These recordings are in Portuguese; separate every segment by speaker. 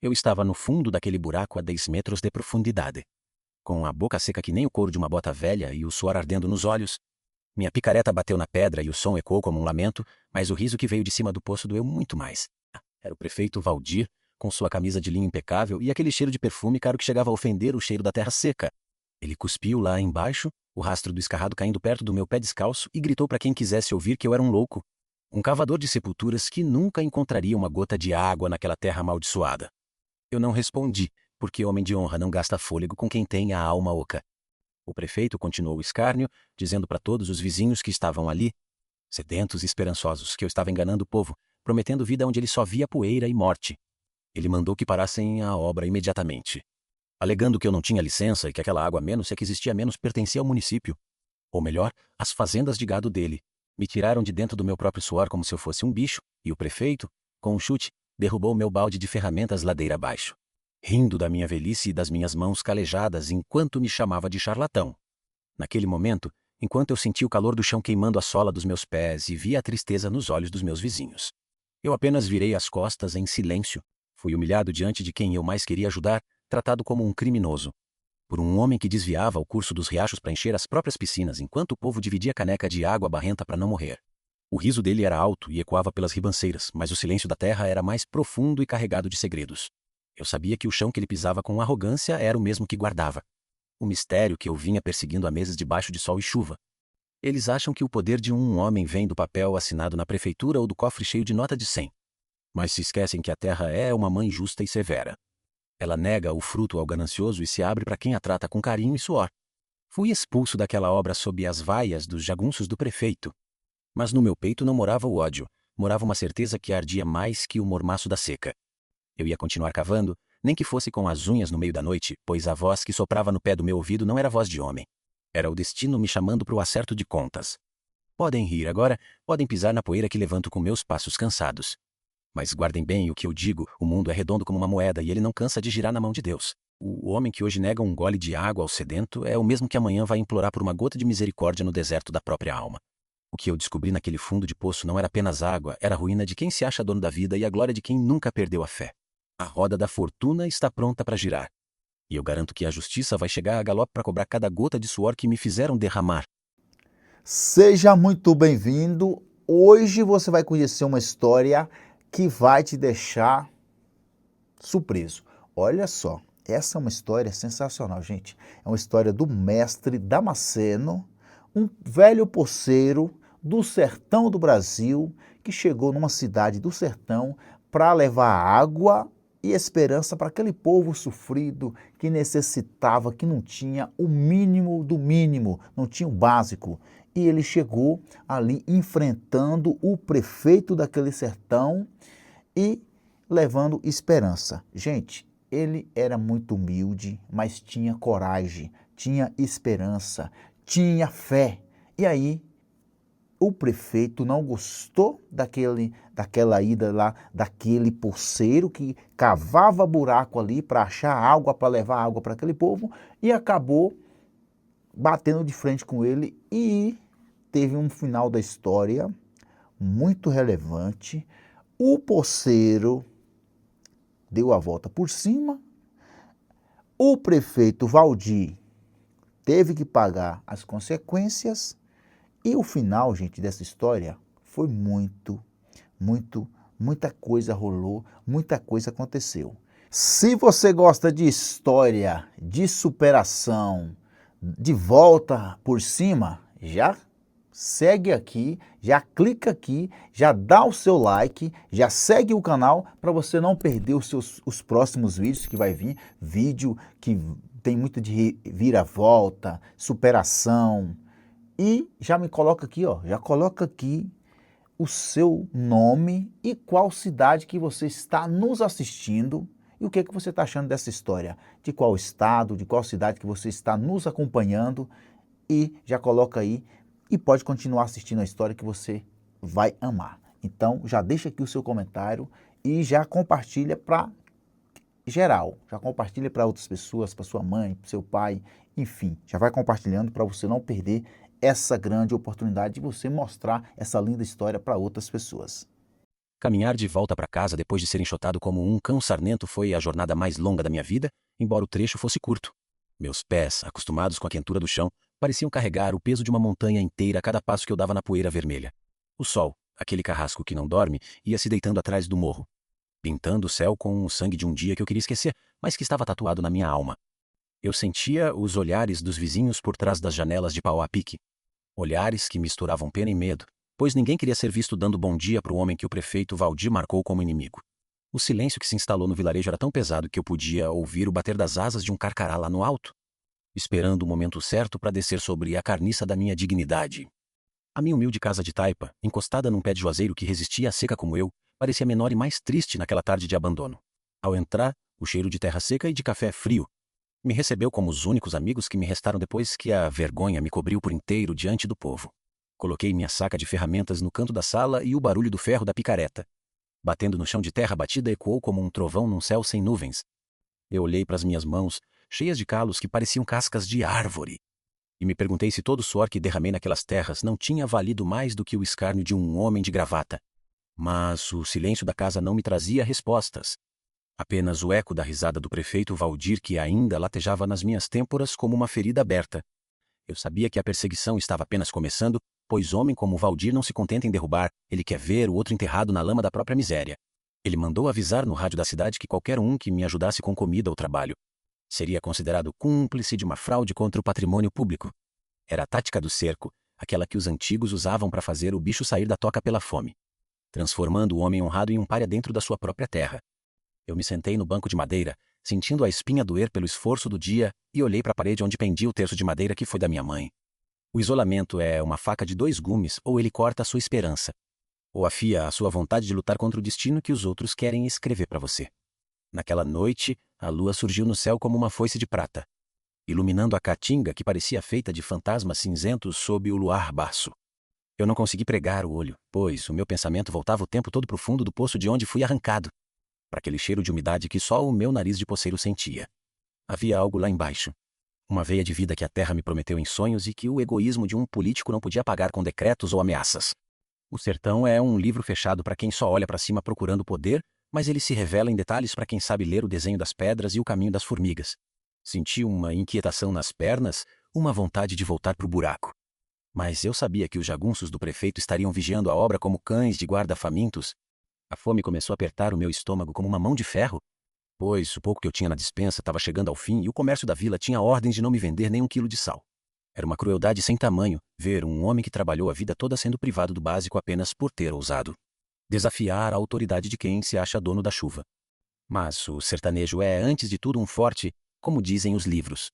Speaker 1: Eu estava no fundo daquele buraco a 10 metros de profundidade, com a boca seca que nem o couro de uma bota velha e o suor ardendo nos olhos. Minha picareta bateu na pedra e o som ecoou como um lamento, mas o riso que veio de cima do poço doeu muito mais. Era o prefeito Valdir, com sua camisa de linho impecável e aquele cheiro de perfume caro que chegava a ofender o cheiro da terra seca. Ele cuspiu lá embaixo, o rastro do escarrado caindo perto do meu pé descalço, e gritou para quem quisesse ouvir que eu era um louco, um cavador de sepulturas que nunca encontraria uma gota de água naquela terra amaldiçoada. Eu não respondi, porque homem de honra não gasta fôlego com quem tem a alma oca. O prefeito continuou o escárnio, dizendo para todos os vizinhos que estavam ali, sedentos e esperançosos, que eu estava enganando o povo, prometendo vida onde ele só via poeira e morte. Ele mandou que parassem a obra imediatamente, alegando que eu não tinha licença e que aquela água menos, se é que existia menos, pertencia ao município. Ou melhor, às fazendas de gado dele. Me tiraram de dentro do meu próprio suor como se eu fosse um bicho, e o prefeito, com um chute, derrubou meu balde de ferramentas ladeira abaixo, rindo da minha velhice e das minhas mãos calejadas enquanto me chamava de charlatão. Naquele momento, enquanto eu sentia o calor do chão queimando a sola dos meus pés e via a tristeza nos olhos dos meus vizinhos, eu apenas virei as costas em silêncio. Fui humilhado diante de quem eu mais queria ajudar, tratado como um criminoso, por um homem que desviava o curso dos riachos para encher as próprias piscinas enquanto o povo dividia caneca de água barrenta para não morrer. O riso dele era alto e ecoava pelas ribanceiras, mas o silêncio da terra era mais profundo e carregado de segredos. Eu sabia que o chão que ele pisava com arrogância era o mesmo que guardava. O mistério que eu vinha perseguindo há meses debaixo de sol e chuva. Eles acham que o poder de um homem vem do papel assinado na prefeitura ou do cofre cheio de nota de 100. Mas se esquecem que a terra é uma mãe justa e severa. Ela nega o fruto ao ganancioso e se abre para quem a trata com carinho e suor. Fui expulso daquela obra sob as vaias dos jagunços do prefeito. Mas no meu peito não morava o ódio, morava uma certeza que ardia mais que o mormaço da seca. Eu ia continuar cavando, nem que fosse com as unhas no meio da noite, pois a voz que soprava no pé do meu ouvido não era voz de homem. Era o destino me chamando para o acerto de contas. Podem rir agora, podem pisar na poeira que levanto com meus passos cansados. Mas guardem bem o que eu digo, o mundo é redondo como uma moeda e ele não cansa de girar na mão de Deus. O homem que hoje nega um gole de água ao sedento é o mesmo que amanhã vai implorar por uma gota de misericórdia no deserto da própria alma. O que eu descobri naquele fundo de poço não era apenas água, era a ruína de quem se acha dono da vida e a glória de quem nunca perdeu a fé. A roda da fortuna está pronta para girar. E eu garanto que a justiça vai chegar a galope para cobrar cada gota de suor que me fizeram derramar.
Speaker 2: Seja muito bem-vindo. Hoje você vai conhecer uma história que vai te deixar surpreso. Olha só, essa é uma história sensacional, gente. É uma história do mestre Damasceno, um velho poceiro do sertão do Brasil que chegou numa cidade do sertão para levar água e esperança para aquele povo sofrido que necessitava, que não tinha o mínimo do mínimo, não tinha o básico. E ele chegou ali enfrentando o prefeito daquele sertão e levando esperança. Gente, ele era muito humilde, mas tinha coragem, tinha esperança, tinha fé. E aí, o prefeito não gostou daquela ida lá, daquele poceiro que cavava buraco ali para achar água, para levar água para aquele povo, e acabou batendo de frente com ele e teve um final da história muito relevante. O poceiro deu a volta por cima, o prefeito Valdir teve que pagar as consequências e o final, gente, dessa história foi muita coisa rolou, muita coisa aconteceu. Se você gosta de história, de superação, de volta por cima, já segue aqui, já clica aqui, já dá o seu like, já segue o canal para você não perder os próximos vídeos que vai vir. Vídeo que tem muito de vira-volta, superação. E já me coloca aqui, ó, já coloca aqui o seu nome e qual cidade que você está nos assistindo e o que que você está achando dessa história. De qual estado, de qual cidade que você está nos acompanhando e já coloca aí e pode continuar assistindo a história que você vai amar. Então já deixa aqui o seu comentário e já compartilha para geral, já compartilha para outras pessoas, para sua mãe, para seu pai, enfim, já vai compartilhando para você não perder essa grande oportunidade de você mostrar essa linda história para outras pessoas.
Speaker 1: Caminhar de volta para casa depois de ser enxotado como um cão sarnento foi a jornada mais longa da minha vida, embora o trecho fosse curto. Meus pés, acostumados com a quentura do chão, pareciam carregar o peso de uma montanha inteira a cada passo que eu dava na poeira vermelha. O sol, aquele carrasco que não dorme, ia se deitando atrás do morro, pintando o céu com o sangue de um dia que eu queria esquecer, mas que estava tatuado na minha alma. Eu sentia os olhares dos vizinhos por trás das janelas de pau a pique. Olhares que misturavam pena e medo, pois ninguém queria ser visto dando bom dia para o homem que o prefeito Valdir marcou como inimigo. O silêncio que se instalou no vilarejo era tão pesado que eu podia ouvir o bater das asas de um carcará lá no alto, esperando o momento certo para descer sobre a carniça da minha dignidade. A minha humilde casa de taipa, encostada num pé de juazeiro que resistia à seca como eu, parecia menor e mais triste naquela tarde de abandono. Ao entrar, o cheiro de terra seca e de café frio me recebeu como os únicos amigos que me restaram depois que a vergonha me cobriu por inteiro diante do povo. Coloquei minha saca de ferramentas no canto da sala e o barulho do ferro da picareta, batendo no chão de terra batida, ecoou como um trovão num céu sem nuvens. Eu olhei para as minhas mãos, cheias de calos que pareciam cascas de árvore, e me perguntei se todo o suor que derramei naquelas terras não tinha valido mais do que o escárnio de um homem de gravata. Mas o silêncio da casa não me trazia respostas. Apenas o eco da risada do prefeito Valdir que ainda latejava nas minhas têmporas como uma ferida aberta. Eu sabia que a perseguição estava apenas começando, pois homem como Valdir não se contenta em derrubar, ele quer ver o outro enterrado na lama da própria miséria. Ele mandou avisar no rádio da cidade que qualquer um que me ajudasse com comida ou trabalho seria considerado cúmplice de uma fraude contra o patrimônio público. Era a tática do cerco, aquela que os antigos usavam para fazer o bicho sair da toca pela fome, transformando o homem honrado em um pária dentro da sua própria terra. Eu me sentei no banco de madeira, sentindo a espinha doer pelo esforço do dia, e olhei para a parede onde pendia o terço de madeira que foi da minha mãe. O isolamento é uma faca de 2 gumes, ou ele corta a sua esperança, ou afia a sua vontade de lutar contra o destino que os outros querem escrever para você. Naquela noite, a lua surgiu no céu como uma foice de prata, iluminando a caatinga que parecia feita de fantasmas cinzentos sob o luar baço. Eu não consegui pregar o olho, pois o meu pensamento voltava o tempo todo para o fundo do poço de onde fui arrancado, para aquele cheiro de umidade que só o meu nariz de poceiro sentia. Havia algo lá embaixo, uma veia de vida que a terra me prometeu em sonhos e que o egoísmo de um político não podia apagar com decretos ou ameaças. O sertão é um livro fechado para quem só olha para cima procurando poder, mas ele se revela em detalhes para quem sabe ler o desenho das pedras e o caminho das formigas. Senti uma inquietação nas pernas, uma vontade de voltar para o buraco. Mas eu sabia que os jagunços do prefeito estariam vigiando a obra como cães de guarda famintos. A fome começou a apertar o meu estômago como uma mão de ferro, pois o pouco que eu tinha na despensa estava chegando ao fim e o comércio da vila tinha ordens de não me vender nem 1 quilo de sal. Era uma crueldade sem tamanho ver um homem que trabalhou a vida toda sendo privado do básico apenas por ter ousado desafiar a autoridade de quem se acha dono da chuva. Mas o sertanejo é, antes de tudo, um forte, como dizem os livros.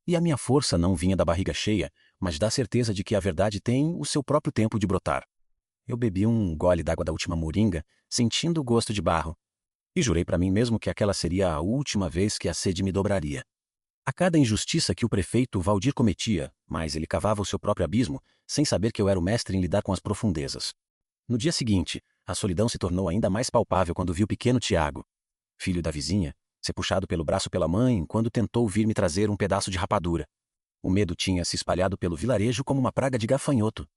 Speaker 1: E a minha força não vinha da barriga cheia, mas da certeza de que a verdade tem o seu próprio tempo de brotar. Eu bebi um gole d'água da última moringa, sentindo o gosto de barro, e jurei para mim mesmo que aquela seria a última vez que a sede me dobraria. A cada injustiça que o prefeito Valdir cometia, mais ele cavava o seu próprio abismo, sem saber que eu era o mestre em lidar com as profundezas. No dia seguinte, a solidão se tornou ainda mais palpável quando vi o pequeno Tiago, filho da vizinha, ser puxado pelo braço pela mãe quando tentou vir me trazer um pedaço de rapadura. O medo tinha se espalhado pelo vilarejo como uma praga de gafanhoto,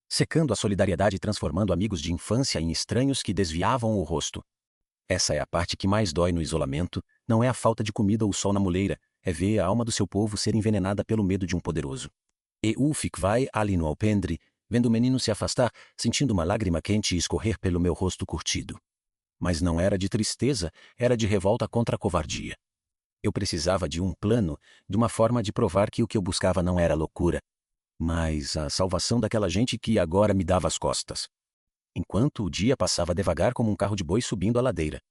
Speaker 1: secando a solidariedade e transformando amigos de infância em estranhos que desviavam o rosto. Essa é a parte que mais dói no isolamento, não é a falta de comida ou o sol na moleira, é ver a alma do seu povo ser envenenada pelo medo de um poderoso. E o fic vai ali no alpendre, vendo o menino se afastar, sentindo uma lágrima quente escorrer pelo meu rosto curtido. Mas não era de tristeza, era de revolta contra a covardia. Eu precisava de um plano, de uma forma de provar que o que eu buscava não era loucura, mas a salvação daquela gente que agora me dava as costas. Enquanto o dia passava devagar como um carro de boi subindo a ladeira,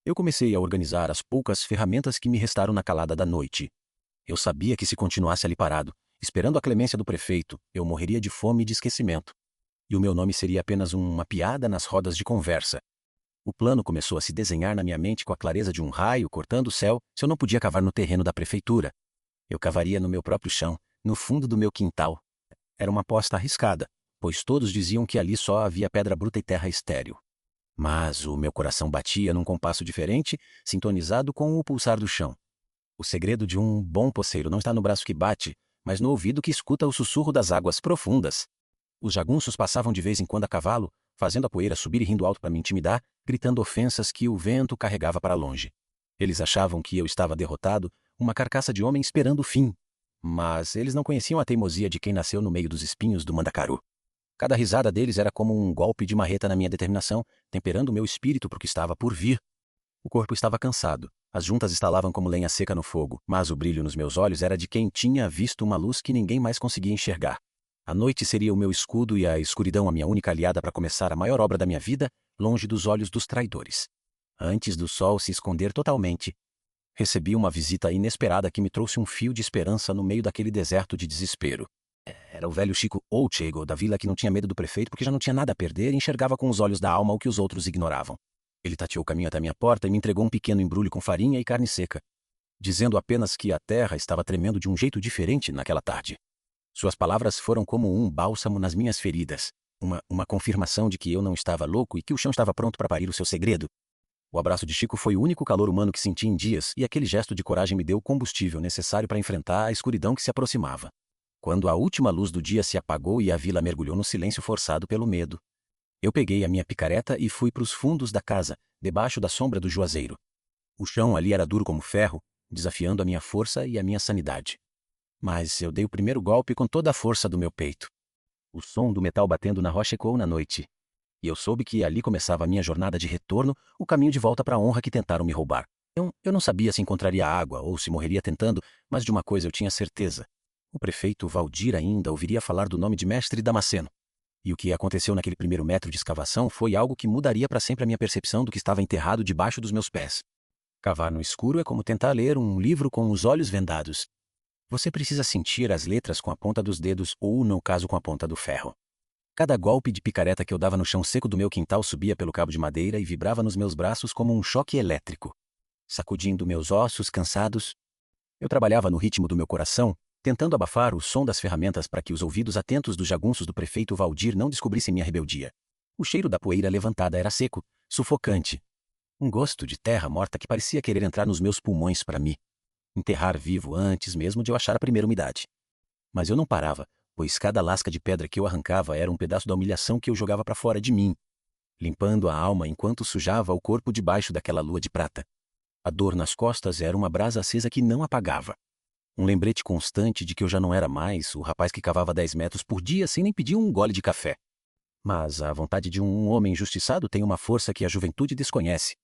Speaker 1: eu comecei a organizar as poucas ferramentas que me restaram na calada da noite. Eu sabia que se continuasse ali parado, esperando a clemência do prefeito, eu morreria de fome e de esquecimento. E o meu nome seria apenas uma piada nas rodas de conversa. O plano começou a se desenhar na minha mente com a clareza de um raio cortando o céu. Se eu não podia cavar no terreno da prefeitura, eu cavaria no meu próprio chão, no fundo do meu quintal. Era uma aposta arriscada, pois todos diziam que ali só havia pedra bruta e terra estéril. Mas o meu coração batia num compasso diferente, sintonizado com o pulsar do chão. O segredo de um bom poceiro não está no braço que bate, mas no ouvido que escuta o sussurro das águas profundas. Os jagunços passavam de vez em quando a cavalo, fazendo a poeira subir e rindo alto para me intimidar, gritando ofensas que o vento carregava para longe. Eles achavam que eu estava derrotado, uma carcaça de homem esperando o fim. Mas eles não conheciam a teimosia de quem nasceu no meio dos espinhos do mandacaru. Cada risada deles era como um golpe de marreta na minha determinação, temperando o meu espírito para o que estava por vir. O corpo estava cansado, as juntas estalavam como lenha seca no fogo, mas o brilho nos meus olhos era de quem tinha visto uma luz que ninguém mais conseguia enxergar. A noite seria o meu escudo e a escuridão a minha única aliada para começar a maior obra da minha vida, longe dos olhos dos traidores. Antes do sol se esconder totalmente, recebi uma visita inesperada que me trouxe um fio de esperança no meio daquele deserto de desespero. Era o velho Chico Ouchego, da vila que não tinha medo do prefeito porque já não tinha nada a perder e enxergava com os olhos da alma o que os outros ignoravam. Ele tateou o caminho até minha porta e me entregou um pequeno embrulho com farinha e carne seca, dizendo apenas que a terra estava tremendo de um jeito diferente naquela tarde. Suas palavras foram como um bálsamo nas minhas feridas, uma confirmação de que eu não estava louco e que o chão estava pronto para parir o seu segredo. O abraço de Chico foi o único calor humano que senti em dias e aquele gesto de coragem me deu o combustível necessário para enfrentar a escuridão que se aproximava. Quando a última luz do dia se apagou e a vila mergulhou no silêncio forçado pelo medo, eu peguei a minha picareta e fui para os fundos da casa, debaixo da sombra do juazeiro. O chão ali era duro como ferro, desafiando a minha força e a minha sanidade. Mas eu dei o primeiro golpe com toda a força do meu peito. O som do metal batendo na rocha ecoou na noite. E eu soube que ali começava a minha jornada de retorno, o caminho de volta para a honra que tentaram me roubar. Eu não sabia se encontraria água ou se morreria tentando, mas de uma coisa eu tinha certeza. O prefeito Valdir ainda ouviria falar do nome de Mestre Damasceno. E o que aconteceu naquele primeiro metro de escavação foi algo que mudaria para sempre a minha percepção do que estava enterrado debaixo dos meus pés. Cavar no escuro é como tentar ler um livro com os olhos vendados. Você precisa sentir as letras com a ponta dos dedos ou, no caso, com a ponta do ferro. Cada golpe de picareta que eu dava no chão seco do meu quintal subia pelo cabo de madeira e vibrava nos meus braços como um choque elétrico. Sacudindo meus ossos cansados, eu trabalhava no ritmo do meu coração, tentando abafar o som das ferramentas para que os ouvidos atentos dos jagunços do prefeito Valdir não descobrissem minha rebeldia. O cheiro da poeira levantada era seco, sufocante. Um gosto de terra morta que parecia querer entrar nos meus pulmões para me enterrar vivo antes mesmo de eu achar a primeira umidade. Mas eu não parava, pois cada lasca de pedra que eu arrancava era um pedaço da humilhação que eu jogava para fora de mim, limpando a alma enquanto sujava o corpo debaixo daquela lua de prata. A dor nas costas era uma brasa acesa que não apagava. Um lembrete constante de que eu já não era mais o rapaz que cavava 10 metros por dia sem nem pedir um gole de café. Mas a vontade de um homem injustiçado tem uma força que a juventude desconhece.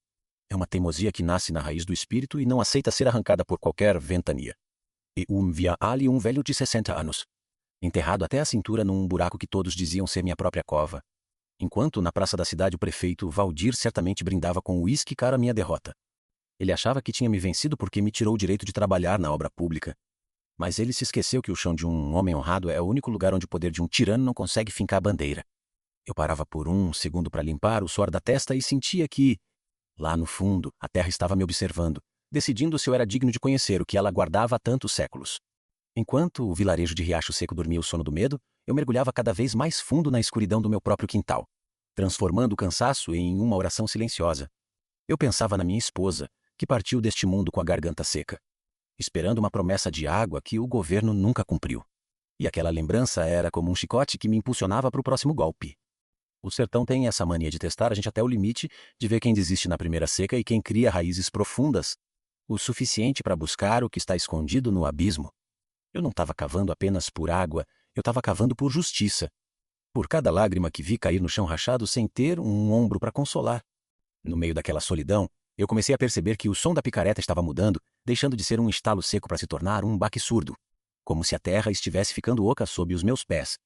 Speaker 1: É uma teimosia que nasce na raiz do espírito e não aceita ser arrancada por qualquer ventania. E via ali um velho de 60 anos, enterrado até a cintura num buraco que todos diziam ser minha própria cova. Enquanto na praça da cidade o prefeito Valdir certamente brindava com uísque cara a minha derrota. Ele achava que tinha me vencido porque me tirou o direito de trabalhar na obra pública. Mas ele se esqueceu que o chão de um homem honrado é o único lugar onde o poder de um tirano não consegue fincar a bandeira. Eu parava por um segundo para limpar o suor da testa e sentia que, lá no fundo, a terra estava me observando, decidindo se eu era digno de conhecer o que ela guardava há tantos séculos. Enquanto o vilarejo de Riacho Seco dormia o sono do medo, eu mergulhava cada vez mais fundo na escuridão do meu próprio quintal, transformando o cansaço em uma oração silenciosa. Eu pensava na minha esposa, que partiu deste mundo com a garganta seca, esperando uma promessa de água que o governo nunca cumpriu. E aquela lembrança era como um chicote que me impulsionava para o próximo golpe. O sertão tem essa mania de testar a gente até o limite, de ver quem desiste na primeira seca e quem cria raízes profundas, o suficiente para buscar o que está escondido no abismo. Eu não estava cavando apenas por água, eu estava cavando por justiça. Por cada lágrima que vi cair no chão rachado sem ter um ombro para consolar. No meio daquela solidão, eu comecei a perceber que o som da picareta estava mudando, deixando de ser um estalo seco para se tornar um baque surdo, como se a terra estivesse ficando oca sob os meus pés.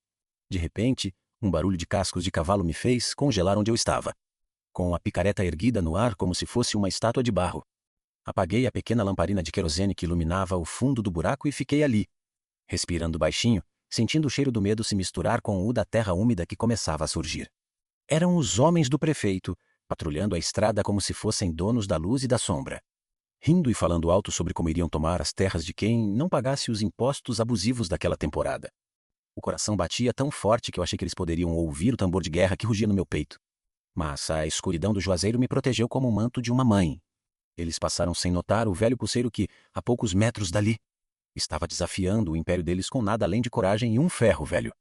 Speaker 1: De repente, um barulho de cascos de cavalo me fez congelar onde eu estava, com a picareta erguida no ar como se fosse uma estátua de barro. Apaguei a pequena lamparina de querosene que iluminava o fundo do buraco e fiquei ali, respirando baixinho, sentindo o cheiro do medo se misturar com o da terra úmida que começava a surgir. Eram os homens do prefeito, patrulhando a estrada como se fossem donos da luz e da sombra, rindo e falando alto sobre como iriam tomar as terras de quem não pagasse os impostos abusivos daquela temporada. O coração batia tão forte que eu achei que eles poderiam ouvir o tambor de guerra que rugia no meu peito. Mas a escuridão do juazeiro me protegeu como o manto de uma mãe. Eles passaram sem notar o velho pulseiro que, a poucos metros dali, estava desafiando o império deles com nada além de coragem e um ferro velho.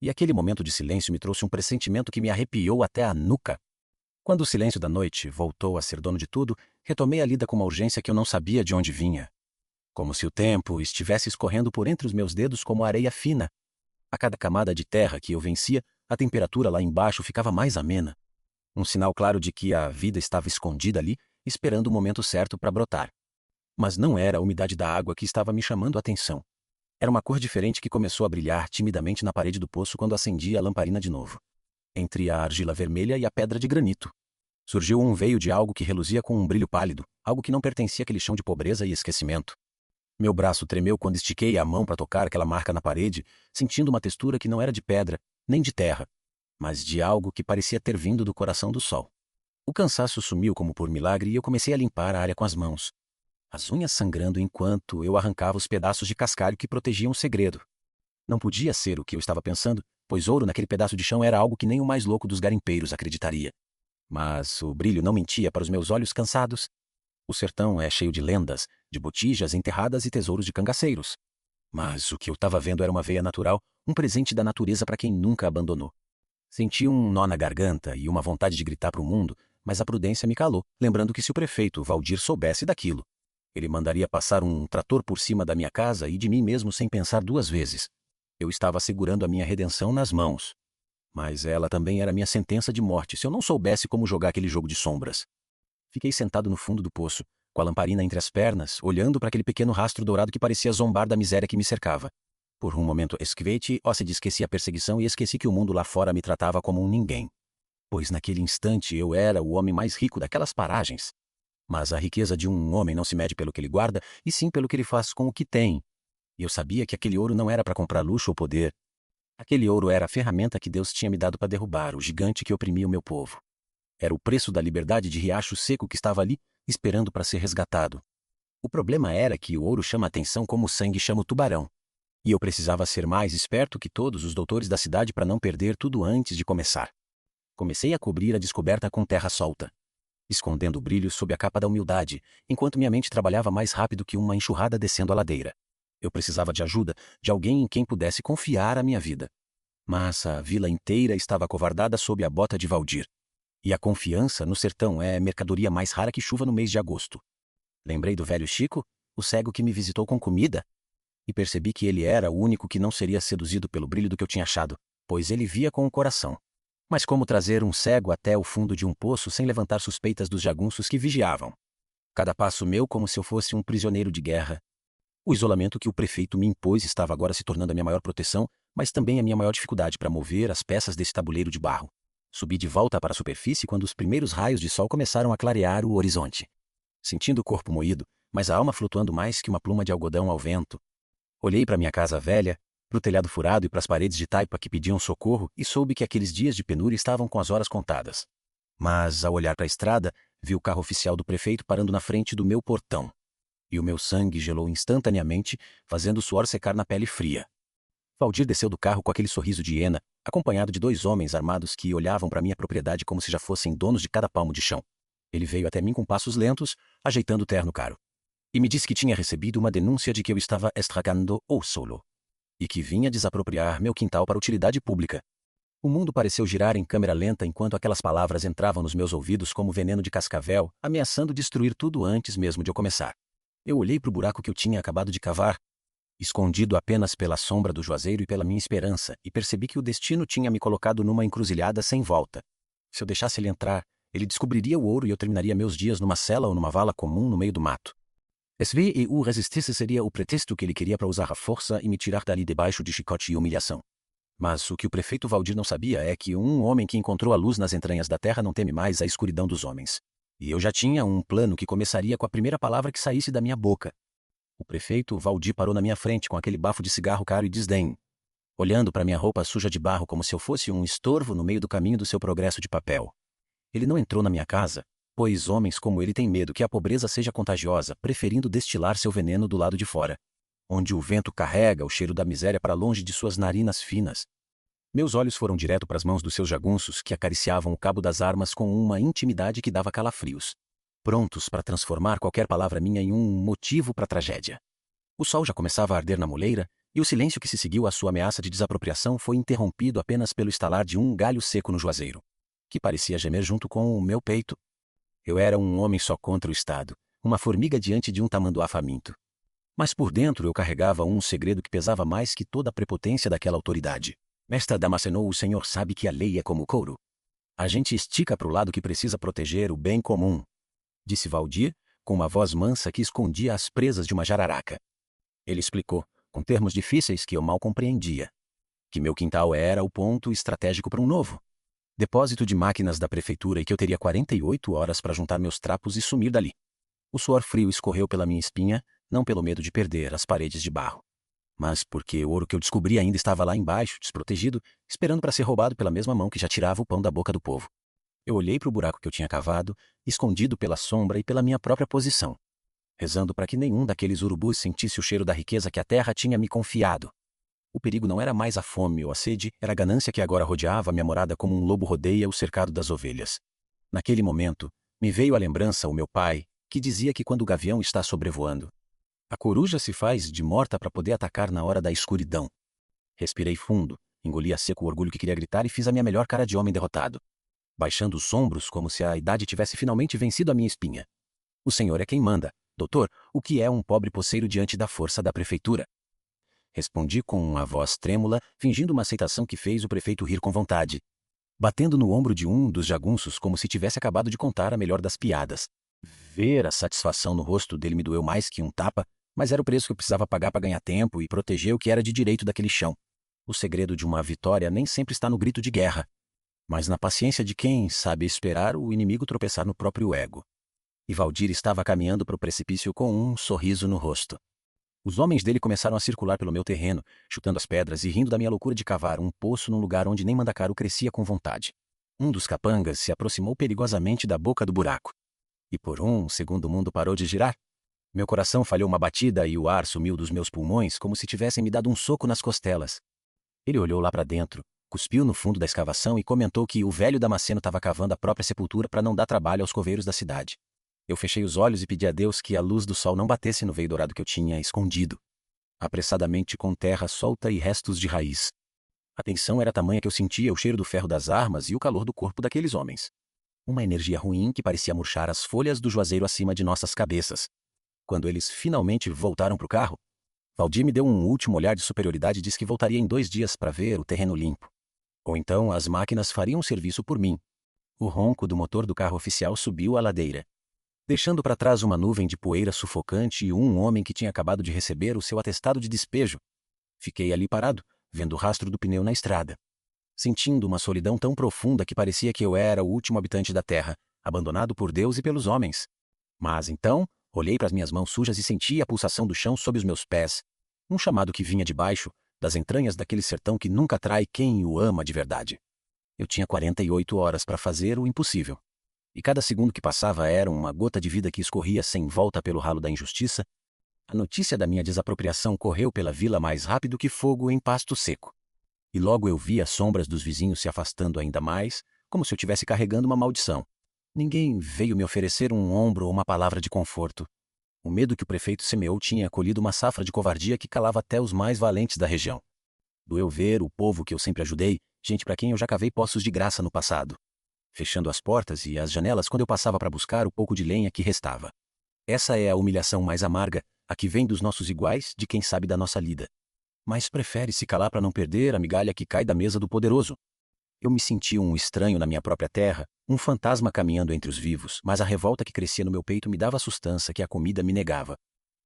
Speaker 1: E aquele momento de silêncio me trouxe um pressentimento que me arrepiou até a nuca. Quando o silêncio da noite voltou a ser dono de tudo, retomei a lida com uma urgência que eu não sabia de onde vinha. Como se o tempo estivesse escorrendo por entre os meus dedos como areia fina. A cada camada de terra que eu vencia, a temperatura lá embaixo ficava mais amena. Um sinal claro de que a vida estava escondida ali, esperando o momento certo para brotar. Mas não era a umidade da água que estava me chamando a atenção. Era uma cor diferente que começou a brilhar timidamente na parede do poço quando acendi a lamparina de novo. Entre a argila vermelha e a pedra de granito. Surgiu um veio de algo que reluzia com um brilho pálido, algo que não pertencia àquele chão de pobreza e esquecimento. Meu braço tremeu quando estiquei a mão para tocar aquela marca na parede, sentindo uma textura que não era de pedra, nem de terra, mas de algo que parecia ter vindo do coração do sol. O cansaço sumiu como por milagre e eu comecei a limpar a área com as mãos, as unhas sangrando enquanto eu arrancava os pedaços de cascalho que protegiam o segredo. Não podia ser o que eu estava pensando, pois ouro naquele pedaço de chão era algo que nem o mais louco dos garimpeiros acreditaria. Mas o brilho não mentia para os meus olhos cansados. O sertão é cheio de lendas, de botijas enterradas e tesouros de cangaceiros. Mas o que eu estava vendo era uma veia natural, um presente da natureza para quem nunca abandonou. Senti um nó na garganta e uma vontade de gritar para o mundo, mas a prudência me calou, lembrando que se o prefeito Valdir soubesse daquilo, ele mandaria passar um trator por cima da minha casa e de mim mesmo sem pensar duas vezes. Eu estava segurando a minha redenção nas mãos. Mas ela também era minha sentença de morte se eu não soubesse como jogar aquele jogo de sombras. Fiquei sentado no fundo do poço, com a lamparina entre as pernas, olhando para aquele pequeno rastro dourado que parecia zombar da miséria que me cercava. Por um momento esquivei-te, esqueci a perseguição e esqueci que o mundo lá fora me tratava como um ninguém. Pois naquele instante eu era o homem mais rico daquelas paragens. Mas a riqueza de um homem não se mede pelo que ele guarda, e sim pelo que ele faz com o que tem. E eu sabia que aquele ouro não era para comprar luxo ou poder. Aquele ouro era a ferramenta que Deus tinha me dado para derrubar o gigante que oprimia o meu povo. Era o preço da liberdade de riacho seco que estava ali, esperando para ser resgatado. O problema era que o ouro chama a atenção como o sangue chama o tubarão. E eu precisava ser mais esperto que todos os doutores da cidade para não perder tudo antes de começar. Comecei a cobrir a descoberta com terra solta, escondendo o brilho sob a capa da humildade, enquanto minha mente trabalhava mais rápido que uma enxurrada descendo a ladeira. Eu precisava de ajuda, de alguém em quem pudesse confiar a minha vida. Mas a vila inteira estava acovardada sob a bota de Valdir. E a confiança no sertão é mercadoria mais rara que chuva no mês de agosto. Lembrei do velho Chico, o cego que me visitou com comida, e percebi que ele era o único que não seria seduzido pelo brilho do que eu tinha achado, pois ele via com o coração. Mas como trazer um cego até o fundo de um poço sem levantar suspeitas dos jagunços que vigiavam? Cada passo meu como se eu fosse um prisioneiro de guerra. O isolamento que o prefeito me impôs estava agora se tornando a minha maior proteção, mas também a minha maior dificuldade para mover as peças desse tabuleiro de barro. Subi de volta para a superfície quando os primeiros raios de sol começaram a clarear o horizonte. Sentindo o corpo moído, mas a alma flutuando mais que uma pluma de algodão ao vento. Olhei para minha casa velha, para o telhado furado e para as paredes de taipa que pediam socorro e soube que aqueles dias de penúria estavam com as horas contadas. Mas, ao olhar para a estrada, vi o carro oficial do prefeito parando na frente do meu portão. E o meu sangue gelou instantaneamente, fazendo o suor secar na pele fria. Valdir desceu do carro com aquele sorriso de hiena, acompanhado de dois homens armados que olhavam para minha propriedade como se já fossem donos de cada palmo de chão. Ele veio até mim com passos lentos, ajeitando o terno caro. E me disse que tinha recebido uma denúncia de que eu estava estragando o solo. E que vinha desapropriar meu quintal para utilidade pública. O mundo pareceu girar em câmera lenta enquanto aquelas palavras entravam nos meus ouvidos como veneno de cascavel, ameaçando destruir tudo antes mesmo de eu começar. Eu olhei para o buraco que eu tinha acabado de cavar, escondido apenas pela sombra do juazeiro e pela minha esperança, e percebi que o destino tinha me colocado numa encruzilhada sem volta. Se eu deixasse ele entrar, ele descobriria o ouro e eu terminaria meus dias numa cela ou numa vala comum no meio do mato. Se eu resistisse seria o pretexto que ele queria para usar a força e me tirar dali debaixo de chicote e humilhação. Mas o que o prefeito Valdir não sabia é que um homem que encontrou a luz nas entranhas da terra não teme mais a escuridão dos homens. E eu já tinha um plano que começaria com a primeira palavra que saísse da minha boca. O prefeito Valdir parou na minha frente com aquele bafo de cigarro caro e desdém, olhando para minha roupa suja de barro como se eu fosse um estorvo no meio do caminho do seu progresso de papel. Ele não entrou na minha casa, pois homens como ele têm medo que a pobreza seja contagiosa, preferindo destilar seu veneno do lado de fora, onde o vento carrega o cheiro da miséria para longe de suas narinas finas. Meus olhos foram direto para as mãos dos seus jagunços que acariciavam o cabo das armas com uma intimidade que dava calafrios, prontos para transformar qualquer palavra minha em um motivo para tragédia. O sol já começava a arder na moleira E o silêncio que se seguiu à sua ameaça de desapropriação foi interrompido apenas pelo estalar de um galho seco no juazeiro, que parecia gemer junto com o meu peito. Eu era um homem só contra o Estado, uma formiga diante de um tamanduá faminto. Mas por dentro eu carregava um segredo que pesava mais que toda a prepotência daquela autoridade. Mestre Damasceno, o senhor sabe que a lei é como couro. A gente estica para o lado que precisa proteger o bem comum, disse Valdir, com uma voz mansa que escondia as presas de uma jararaca. Ele explicou, com termos difíceis que eu mal compreendia, que meu quintal era o ponto estratégico para um novo depósito de máquinas da prefeitura e que eu teria 48 horas para juntar meus trapos e sumir dali. O suor frio escorreu pela minha espinha, não pelo medo de perder as paredes de barro, mas porque o ouro que eu descobri ainda estava lá embaixo, desprotegido, esperando para ser roubado pela mesma mão que já tirava o pão da boca do povo. Eu olhei para o buraco que eu tinha cavado, escondido pela sombra e pela minha própria posição, rezando para que nenhum daqueles urubus sentisse o cheiro da riqueza que a terra tinha me confiado. O perigo não era mais a fome ou a sede, era a ganância que agora rodeava a minha morada como um lobo rodeia o cercado das ovelhas. Naquele momento, me veio à lembrança o meu pai, que dizia que quando o gavião está sobrevoando, a coruja se faz de morta para poder atacar na hora da escuridão. Respirei fundo, engoli a seco o orgulho que queria gritar e fiz a minha melhor cara de homem derrotado, baixando os ombros como se a idade tivesse finalmente vencido a minha espinha. O senhor é quem manda, doutor, o que é um pobre poceiro diante da força da prefeitura? Respondi com uma voz trêmula, fingindo uma aceitação que fez o prefeito rir com vontade, batendo no ombro de um dos jagunços como se tivesse acabado de contar a melhor das piadas. Ver a satisfação no rosto dele me doeu mais que um tapa, mas era o preço que eu precisava pagar para ganhar tempo e proteger o que era de direito daquele chão. O segredo de uma vitória nem sempre está no grito de guerra, mas na paciência de quem sabe esperar o inimigo tropeçar no próprio ego. E Valdir estava caminhando para o precipício com um sorriso no rosto. Os homens dele começaram a circular pelo meu terreno, chutando as pedras e rindo da minha loucura de cavar um poço num lugar onde nem mandacaru crescia com vontade. Um dos capangas se aproximou perigosamente da boca do buraco. E por um segundo o mundo parou de girar. Meu coração falhou uma batida e o ar sumiu dos meus pulmões como se tivessem me dado um soco nas costelas. Ele olhou lá para dentro, cuspiu no fundo da escavação e comentou que o velho Damasceno estava cavando a própria sepultura para não dar trabalho aos coveiros da cidade. Eu fechei os olhos e pedi a Deus que a luz do sol não batesse no veio dourado que eu tinha escondido, apressadamente com terra solta e restos de raiz. A tensão era tamanha que eu sentia o cheiro do ferro das armas e o calor do corpo daqueles homens. Uma energia ruim que parecia murchar as folhas do juazeiro acima de nossas cabeças. Quando eles finalmente voltaram para o carro, Valdir me deu um último olhar de superioridade e disse que voltaria em 2 dias para ver o terreno limpo. Ou então as máquinas fariam serviço por mim. O ronco do motor do carro oficial subiu a ladeira, deixando para trás uma nuvem de poeira sufocante e um homem que tinha acabado de receber o seu atestado de despejo. Fiquei ali parado, vendo o rastro do pneu na estrada, sentindo uma solidão tão profunda que parecia que eu era o último habitante da terra, abandonado por Deus e pelos homens. Mas então, olhei para as minhas mãos sujas e senti a pulsação do chão sob os meus pés, um chamado que vinha de baixo, das entranhas daquele sertão que nunca trai quem o ama de verdade. Eu tinha 48 horas para fazer o impossível. E cada segundo que passava era uma gota de vida que escorria sem volta pelo ralo da injustiça. A notícia da minha desapropriação correu pela vila mais rápido que fogo em pasto seco. E logo eu vi as sombras dos vizinhos se afastando ainda mais, como se eu estivesse carregando uma maldição. Ninguém veio me oferecer um ombro ou uma palavra de conforto. O medo que o prefeito semeou tinha colhido uma safra de covardia que calava até os mais valentes da região. Doeu ver o povo que eu sempre ajudei, gente para quem eu já cavei poços de graça no passado, fechando as portas e as janelas quando eu passava para buscar o pouco de lenha que restava. Essa é a humilhação mais amarga, a que vem dos nossos iguais, de quem sabe da nossa lida. Mas prefere se calar para não perder a migalha que cai da mesa do poderoso. Eu me sentia um estranho na minha própria terra, um fantasma caminhando entre os vivos, mas a revolta que crescia no meu peito me dava a sustância que a comida me negava.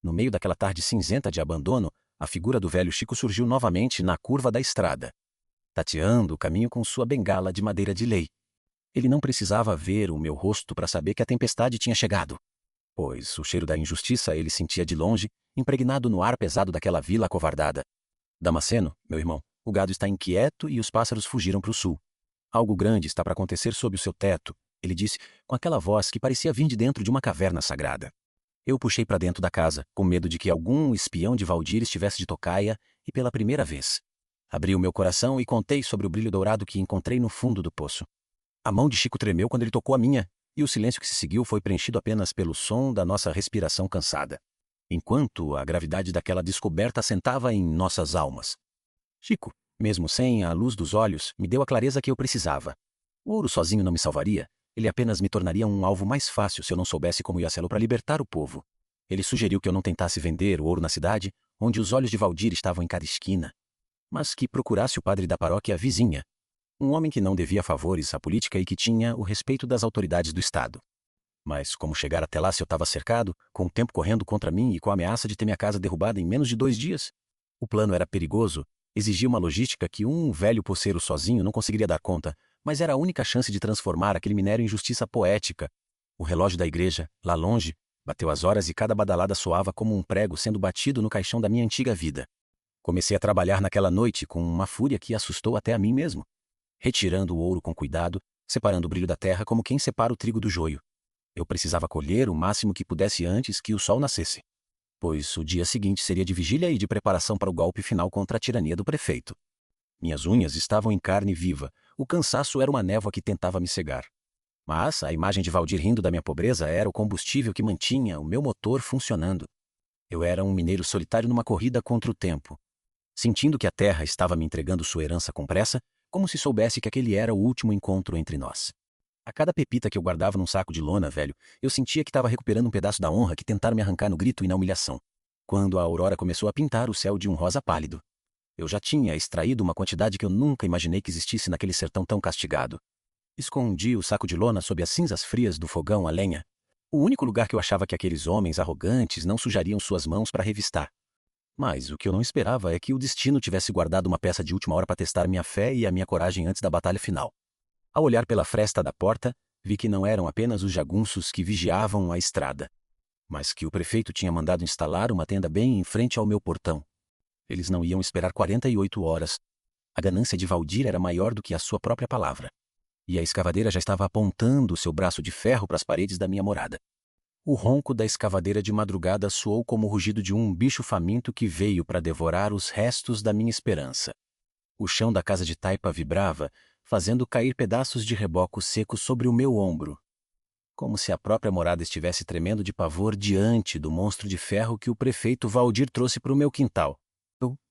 Speaker 1: No meio daquela tarde cinzenta de abandono, a figura do velho Chico surgiu novamente na curva da estrada, tateando o caminho com sua bengala de madeira de lei. Ele não precisava ver o meu rosto para saber que a tempestade tinha chegado, pois o cheiro da injustiça ele sentia de longe, impregnado no ar pesado daquela vila acovardada. Damasceno, meu irmão, o gado está inquieto e os pássaros fugiram para o sul. Algo grande está para acontecer sob o seu teto, ele disse, com aquela voz que parecia vir de dentro de uma caverna sagrada. Eu puxei para dentro da casa, com medo de que algum espião de Valdir estivesse de tocaia, e pela primeira vez abri o meu coração e contei sobre o brilho dourado que encontrei no fundo do poço. A mão de Chico tremeu quando ele tocou a minha, e o silêncio que se seguiu foi preenchido apenas pelo som da nossa respiração cansada. enquanto a gravidade daquela descoberta assentava em nossas almas. Chico, mesmo sem a luz dos olhos, me deu a clareza que eu precisava. O ouro sozinho não me salvaria, ele apenas me tornaria um alvo mais fácil se eu não soubesse como ia sê-lo para libertar o povo. Ele sugeriu que eu não tentasse vender o ouro na cidade, onde os olhos de Valdir estavam em cada esquina, mas que procurasse o padre da paróquia vizinha, um homem que não devia favores à política e que tinha o respeito das autoridades do Estado. Mas como chegar até lá se eu estava cercado, com o tempo correndo contra mim e com a ameaça de ter minha casa derrubada em menos de 2 dias? O plano era perigoso, exigia uma logística que um velho poceiro sozinho não conseguiria dar conta, mas era a única chance de transformar aquele minério em justiça poética. O relógio da igreja, lá longe, bateu as horas e cada badalada soava como um prego sendo batido no caixão da minha antiga vida. Comecei a trabalhar naquela noite com uma fúria que assustou até a mim mesmo, retirando o ouro com cuidado, separando o brilho da terra como quem separa o trigo do joio. Eu precisava colher o máximo que pudesse antes que o sol nascesse, pois o dia seguinte seria de vigília e de preparação para o golpe final contra a tirania do prefeito. Minhas unhas estavam em carne viva, o cansaço era uma névoa que tentava me cegar. Mas a imagem de Valdir rindo da minha pobreza era o combustível que mantinha o meu motor funcionando. Eu era um mineiro solitário numa corrida contra o tempo, sentindo que a terra estava me entregando sua herança com pressa, como se soubesse que aquele era o último encontro entre nós. A cada pepita que eu guardava num saco de lona, velho, eu sentia que estava recuperando um pedaço da honra que tentaram me arrancar no grito e na humilhação. Quando a aurora começou a pintar o céu de um rosa pálido, eu já tinha extraído uma quantidade que eu nunca imaginei que existisse naquele sertão tão castigado. Escondi o saco de lona sob as cinzas frias do fogão a lenha, o único lugar que eu achava que aqueles homens arrogantes não sujariam suas mãos para revistar. Mas o que eu não esperava é que o destino tivesse guardado uma peça de última hora para testar minha fé e a minha coragem antes da batalha final. Ao olhar pela fresta da porta, vi que não eram apenas os jagunços que vigiavam a estrada, mas que o prefeito tinha mandado instalar uma tenda bem em frente ao meu portão. Eles não iam esperar 48 horas. A ganância de Valdir era maior do que a sua própria palavra. E a escavadeira já estava apontando o seu braço de ferro para as paredes da minha morada. O ronco da escavadeira de madrugada soou como o rugido de um bicho faminto que veio para devorar os restos da minha esperança. O chão da casa de taipa vibrava, fazendo cair pedaços de reboco seco sobre o meu ombro, como se a própria morada estivesse tremendo de pavor diante do monstro de ferro que o prefeito Valdir trouxe para o meu quintal.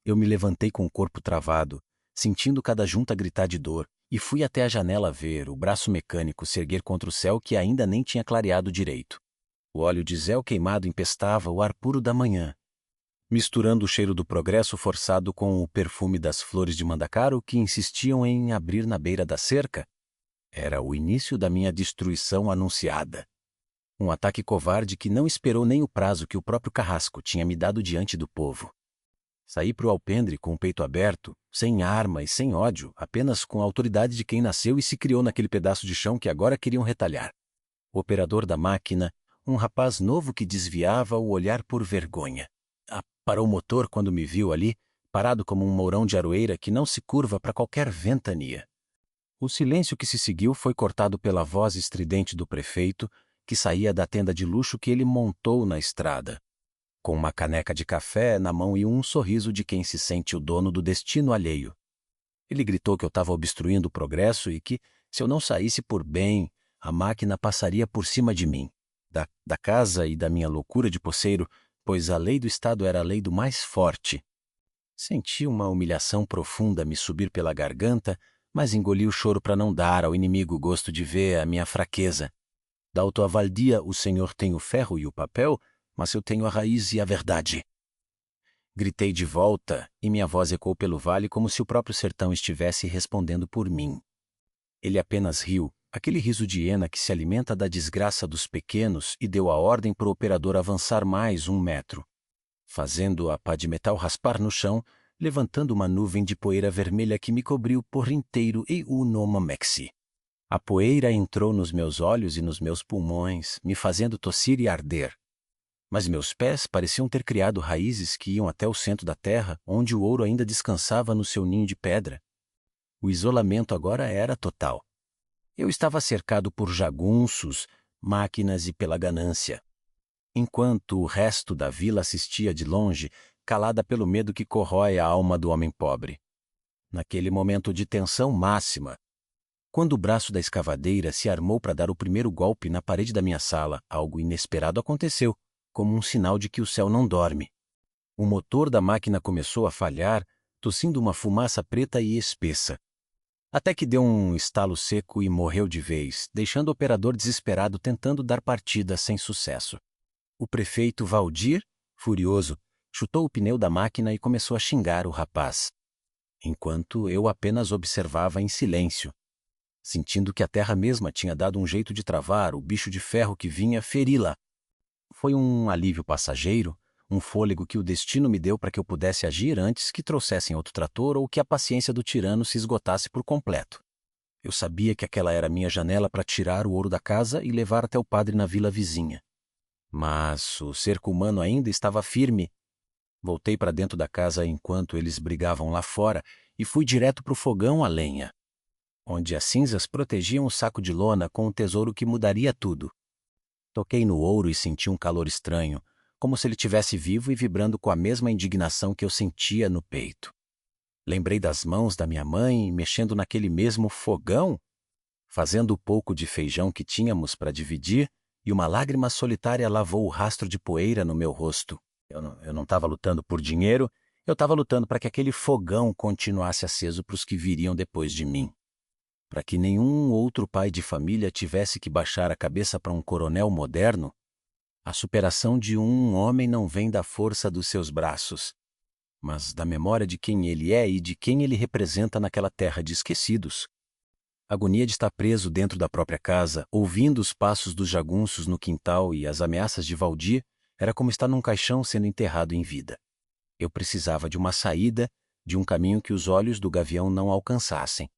Speaker 1: Eu me levantei com o corpo travado, sentindo cada junta gritar de dor, e fui até a janela ver o braço mecânico se erguer contra o céu que ainda nem tinha clareado direito. O óleo diesel queimado empestava o ar puro da manhã, misturando o cheiro do progresso forçado com o perfume das flores de mandacaru que insistiam em abrir na beira da cerca. Era o início da minha destruição anunciada. Um ataque covarde que não esperou nem o prazo que o próprio carrasco tinha me dado diante do povo. Saí para o alpendre com o peito aberto, sem arma e sem ódio, apenas com a autoridade de quem nasceu e se criou naquele pedaço de chão que agora queriam retalhar. O operador da máquina, um rapaz novo que desviava o olhar por vergonha. Parou o motor quando me viu ali, parado como um mourão de aroeira que não se curva para qualquer ventania. O silêncio que se seguiu foi cortado pela voz estridente do prefeito, que saía da tenda de luxo que ele montou na estrada, com uma caneca de café na mão e um sorriso de quem se sente o dono do destino alheio. Ele gritou que eu estava obstruindo o progresso e que, se eu não saísse por bem, a máquina passaria por cima de mim, da casa e da minha loucura de poceiro, pois a lei do Estado era a lei do mais forte. Senti uma humilhação profunda me subir pela garganta, mas engoli o choro para não dar ao inimigo o gosto de ver a minha fraqueza. Da autoavaldia, o senhor tem o ferro e o papel, mas eu tenho a raiz e a verdade. Gritei de volta, e minha voz ecoou pelo vale como se o próprio sertão estivesse respondendo por mim. Ele apenas riu, aquele riso de hiena que se alimenta da desgraça dos pequenos, e deu a ordem para o operador avançar mais 1 metro, fazendo a pá de metal raspar no chão, levantando uma nuvem de poeira vermelha que me cobriu por inteiro e o noma mexi. A poeira entrou nos meus olhos e nos meus pulmões, me fazendo tossir e arder. Mas meus pés pareciam ter criado raízes que iam até o centro da terra, onde o ouro ainda descansava no seu ninho de pedra. O isolamento agora era total. Eu estava cercado por jagunços, máquinas e pela ganância, enquanto o resto da vila assistia de longe, calada pelo medo que corrói a alma do homem pobre. Naquele momento de tensão máxima, quando o braço da escavadeira se armou para dar o primeiro golpe na parede da minha sala, algo inesperado aconteceu. como um sinal de que o céu não dorme. O motor da máquina começou a falhar, tossindo uma fumaça preta e espessa. Até que deu um estalo seco e morreu de vez, deixando o operador desesperado tentando dar partida sem sucesso. O prefeito Valdir, furioso, chutou o pneu da máquina e começou a xingar o rapaz, enquanto eu apenas observava em silêncio, sentindo que a terra mesma tinha dado um jeito de travar o bicho de ferro que vinha feri-la. Foi um alívio passageiro, um fôlego que o destino me deu para que eu pudesse agir antes que trouxessem outro trator ou que a paciência do tirano se esgotasse por completo. Eu sabia que aquela era a minha janela para tirar o ouro da casa e levar até o padre na vila vizinha. Mas o cerco humano ainda estava firme. Voltei para dentro da casa enquanto eles brigavam lá fora e fui direto para o fogão a lenha, onde as cinzas protegiam o saco de lona com um tesouro que mudaria tudo. Toquei no ouro e senti um calor estranho, como se ele tivesse vivo e vibrando com a mesma indignação que eu sentia no peito. Lembrei das mãos da minha mãe mexendo naquele mesmo fogão, fazendo o pouco de feijão que tínhamos para dividir, e uma lágrima solitária lavou o rastro de poeira no meu rosto. Eu não estava lutando por dinheiro, eu estava lutando para que aquele fogão continuasse aceso para os que viriam depois de mim. Para que nenhum outro pai de família tivesse que baixar a cabeça para um coronel moderno. A superação de um homem não vem da força dos seus braços, mas da memória de quem ele é e de quem ele representa naquela terra de esquecidos. A agonia de estar preso dentro da própria casa, ouvindo os passos dos jagunços no quintal e as ameaças de Valdir, era como estar num caixão sendo enterrado em vida. Eu precisava de uma saída, de um caminho que os olhos do gavião não alcançassem.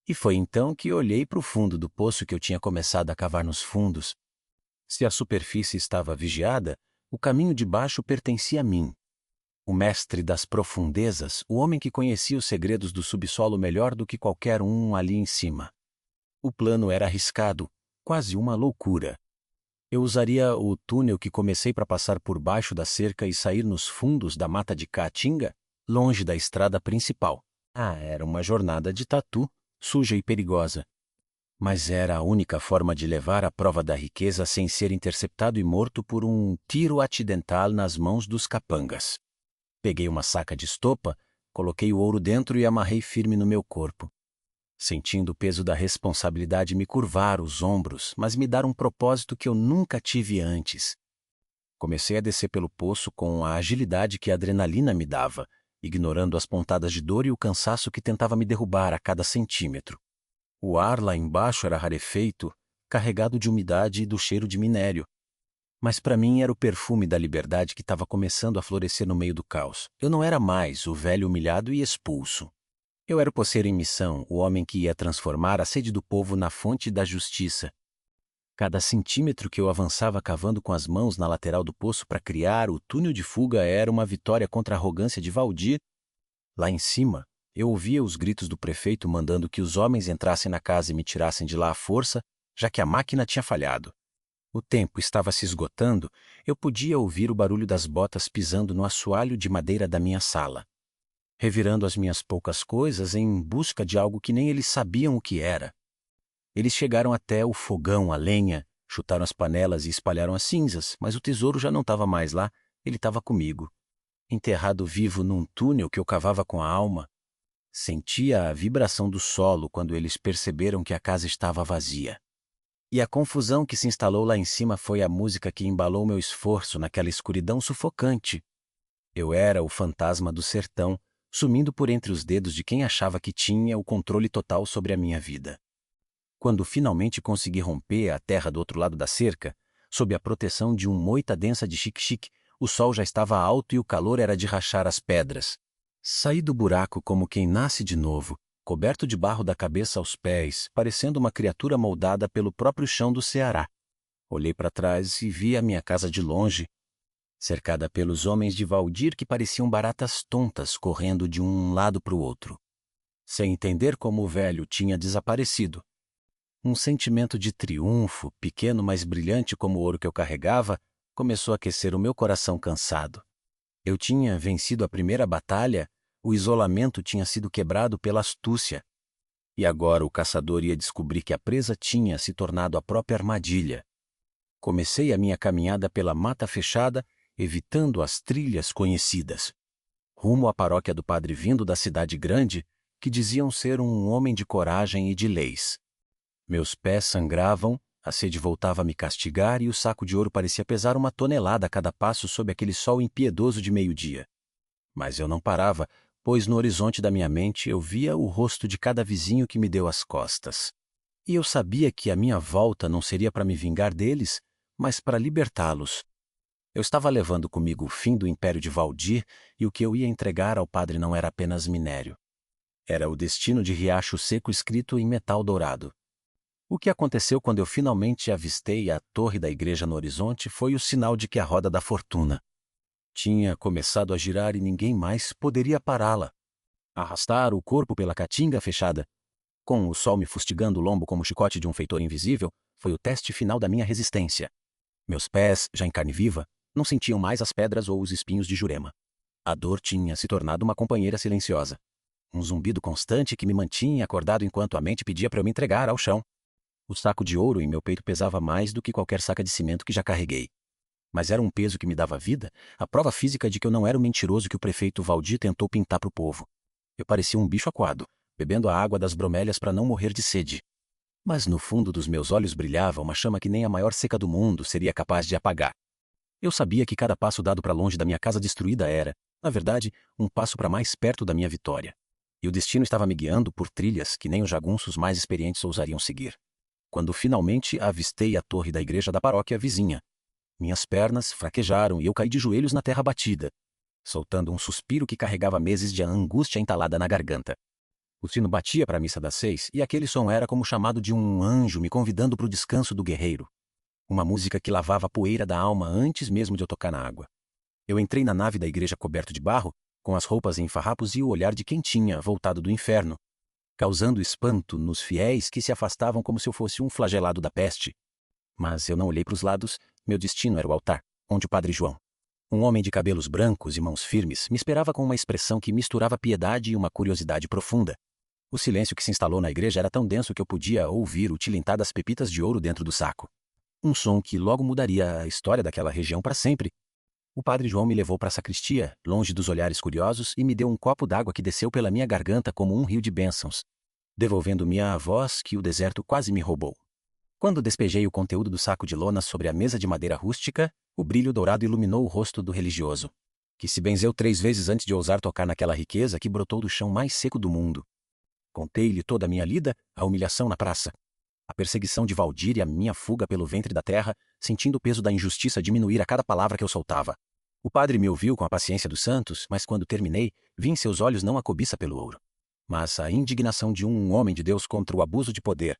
Speaker 1: E foi então que olhei para o fundo do poço que eu tinha começado a cavar nos fundos. Se a superfície estava vigiada, o caminho de baixo pertencia a mim. O mestre das profundezas, o homem que conhecia os segredos do subsolo melhor do que qualquer um ali em cima. O plano era arriscado, quase uma loucura. Eu usaria o túnel que comecei para passar por baixo da cerca e sair nos fundos da mata de caatinga, longe da estrada principal. Era uma jornada de tatu, suja e perigosa. Mas era a única forma de levar a prova da riqueza sem ser interceptado e morto por um tiro acidental nas mãos dos capangas. Peguei uma saca de estopa, coloquei o ouro dentro e amarrei firme no meu corpo, sentindo o peso da responsabilidade me curvar os ombros, mas me dar um propósito que eu nunca tive antes. Comecei a descer pelo poço com a agilidade que a adrenalina me dava, ignorando as pontadas de dor e o cansaço que tentava me derrubar a cada centímetro. O ar lá embaixo era rarefeito, carregado de umidade e do cheiro de minério. Mas para mim era o perfume da liberdade que estava começando a florescer no meio do caos. Eu não era mais o velho humilhado e expulso. Eu era o poceiro em missão, o homem que ia transformar a sede do povo na fonte da justiça. Cada centímetro que eu avançava cavando com as mãos na lateral do poço para criar o túnel de fuga era uma vitória contra a arrogância de Valdir. Lá em cima, eu ouvia os gritos do prefeito mandando que os homens entrassem na casa e me tirassem de lá à força, já que a máquina tinha falhado. O tempo estava se esgotando, eu podia ouvir o barulho das botas pisando no assoalho de madeira da minha sala, revirando as minhas poucas coisas em busca de algo que nem eles sabiam o que era. Eles chegaram até o fogão a lenha, chutaram as panelas e espalharam as cinzas, mas o tesouro já não estava mais lá, ele estava comigo. Enterrado vivo num túnel que eu cavava com a alma. Sentia a vibração do solo quando eles perceberam que a casa estava vazia. E a confusão que se instalou lá em cima foi a música que embalou meu esforço naquela escuridão sufocante. Eu era o fantasma do sertão, sumindo por entre os dedos de quem achava que tinha o controle total sobre a minha vida. Quando finalmente consegui romper a terra do outro lado da cerca, sob a proteção de um moita densa de xique-xique, o sol já estava alto e o calor era de rachar as pedras. Saí do buraco como quem nasce de novo, coberto de barro da cabeça aos pés, parecendo uma criatura moldada pelo próprio chão do Ceará. Olhei para trás e vi a minha casa de longe, cercada pelos homens de Valdir que pareciam baratas tontas correndo de um lado para o outro. Sem entender como o velho tinha desaparecido. Um sentimento de triunfo, pequeno mas brilhante como o ouro que eu carregava, começou a aquecer o meu coração cansado. Eu tinha vencido a primeira batalha, o isolamento tinha sido quebrado pela astúcia. E agora o caçador ia descobrir que a presa tinha se tornado a própria armadilha. comecei a minha caminhada pela mata fechada, evitando as trilhas conhecidas. Rumo à paróquia do padre vindo da cidade grande, que diziam ser um homem de coragem e de leis. Meus pés sangravam, a sede voltava a me castigar e o saco de ouro parecia pesar 1 tonelada a cada passo sob aquele sol impiedoso de meio-dia. Mas eu não parava, pois no horizonte da minha mente eu via o rosto de cada vizinho que me deu as costas. E eu sabia que a minha volta não seria para me vingar deles, mas para libertá-los. Eu estava levando comigo o fim do império de Valdir e o que eu ia entregar ao padre não era apenas minério. Era o destino de Riacho Seco escrito em metal dourado. O que aconteceu quando eu finalmente avistei a torre da igreja no horizonte foi o sinal de que a roda da fortuna tinha começado a girar e ninguém mais poderia pará-la. Arrastar o corpo pela caatinga fechada, com o sol me fustigando o lombo como o chicote de um feitor invisível, foi o teste final da minha resistência. Meus pés, já em carne viva, não sentiam mais as pedras ou os espinhos de Jurema. A dor tinha se tornado uma companheira silenciosa. Um zumbido constante que me mantinha acordado enquanto a mente pedia para eu me entregar ao chão. O saco de ouro em meu peito pesava mais do que qualquer saca de cimento que já carreguei. Mas era um peso que me dava vida, a prova física de que eu não era o mentiroso que o prefeito Valdir tentou pintar para o povo. Eu parecia um bicho aquado, bebendo a água das bromélias para não morrer de sede. Mas no fundo dos meus olhos brilhava uma chama que nem a maior seca do mundo seria capaz de apagar. Eu sabia que cada passo dado para longe da minha casa destruída era, na verdade, um passo para mais perto da minha vitória. E o destino estava me guiando por trilhas que nem os jagunços mais experientes ousariam seguir. Quando finalmente avistei a torre da igreja da paróquia vizinha, minhas pernas fraquejaram e eu caí de joelhos na terra batida, soltando um suspiro que carregava meses de angústia entalada na garganta. O sino batia para a missa das 6 e aquele som era como o chamado de um anjo me convidando para o descanso do guerreiro. Uma música que lavava a poeira da alma antes mesmo de eu tocar na água. Eu entrei na nave da igreja coberto de barro, com as roupas em farrapos e o olhar de quem tinha voltado do inferno, causando espanto nos fiéis que se afastavam como se eu fosse um flagelado da peste. Mas eu não olhei para os lados, meu destino era o altar, onde o padre João, um homem de cabelos brancos e mãos firmes, me esperava com uma expressão que misturava piedade e uma curiosidade profunda. O silêncio que se instalou na igreja era tão denso que eu podia ouvir o tilintar das pepitas de ouro dentro do saco. Um som que logo mudaria a história daquela região para sempre. O padre João me levou para a sacristia, longe dos olhares curiosos, e me deu um copo d'água que desceu pela minha garganta como um rio de bênçãos, devolvendo-me a voz que o deserto quase me roubou. Quando despejei o conteúdo do saco de lona sobre a mesa de madeira rústica, o brilho dourado iluminou o rosto do religioso, que se benzeu 3 vezes antes de ousar tocar naquela riqueza que brotou do chão mais seco do mundo. Contei-lhe toda a minha lida, a humilhação na praça, a perseguição de Valdir e a minha fuga pelo ventre da terra, sentindo o peso da injustiça diminuir a cada palavra que eu soltava. O padre me ouviu com a paciência dos santos, mas quando terminei, vi em seus olhos não a cobiça pelo ouro, mas a indignação de um homem de Deus contra o abuso de poder.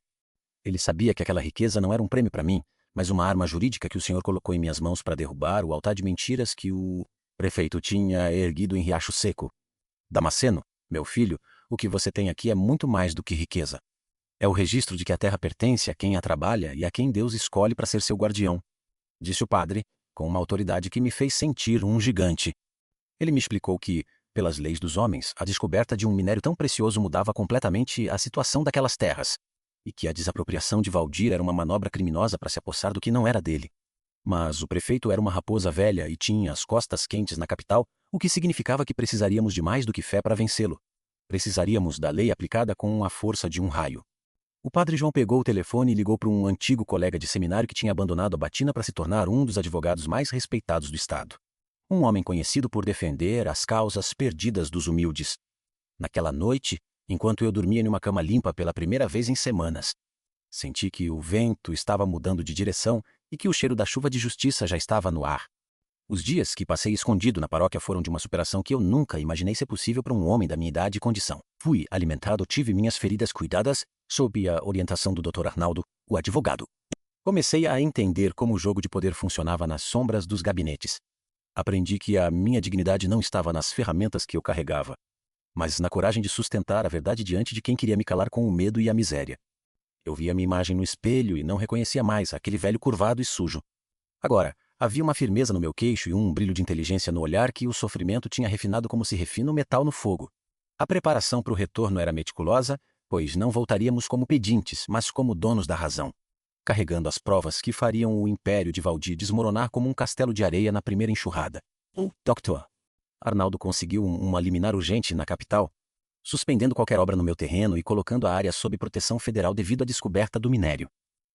Speaker 1: Ele sabia que aquela riqueza não era um prêmio para mim, mas uma arma jurídica que o senhor colocou em minhas mãos para derrubar o altar de mentiras que o prefeito tinha erguido em Riacho Seco. Damasceno, meu filho, o que você tem aqui é muito mais do que riqueza. É o registro de que a terra pertence a quem a trabalha e a quem Deus escolhe para ser seu guardião, disse o padre, com uma autoridade que me fez sentir um gigante. Ele me explicou que, pelas leis dos homens, a descoberta de um minério tão precioso mudava completamente a situação daquelas terras, e que a desapropriação de Valdir era uma manobra criminosa para se apossar do que não era dele. Mas o prefeito era uma raposa velha e tinha as costas quentes na capital, o que significava que precisaríamos de mais do que fé para vencê-lo. Precisaríamos da lei aplicada com a força de um raio. O padre João pegou o telefone e ligou para um antigo colega de seminário que tinha abandonado a batina para se tornar um dos advogados mais respeitados do estado. Um homem conhecido por defender as causas perdidas dos humildes. Naquela noite, enquanto eu dormia em uma cama limpa pela primeira vez em semanas, senti que o vento estava mudando de direção e que o cheiro da chuva de justiça já estava no ar. Os dias que passei escondido na paróquia foram de uma superação que eu nunca imaginei ser possível para um homem da minha idade e condição. Fui alimentado, tive minhas feridas cuidadas, sob a orientação do Dr. Arnaldo, o advogado. Comecei a entender como o jogo de poder funcionava nas sombras dos gabinetes. Aprendi que a minha dignidade não estava nas ferramentas que eu carregava, mas na coragem de sustentar a verdade diante de quem queria me calar com o medo e a miséria. Eu via minha imagem no espelho e não reconhecia mais aquele velho curvado e sujo. Agora, havia uma firmeza no meu queixo e um brilho de inteligência no olhar que o sofrimento tinha refinado como se refina o metal no fogo. A preparação para o retorno era meticulosa, pois não voltaríamos como pedintes, mas como donos da razão. carregando as provas que fariam o império de Valdir desmoronar como um castelo de areia na primeira enxurrada. O Dr. Arnaldo conseguiu uma liminar urgente na capital, suspendendo qualquer obra no meu terreno e colocando a área sob proteção federal devido à descoberta do minério.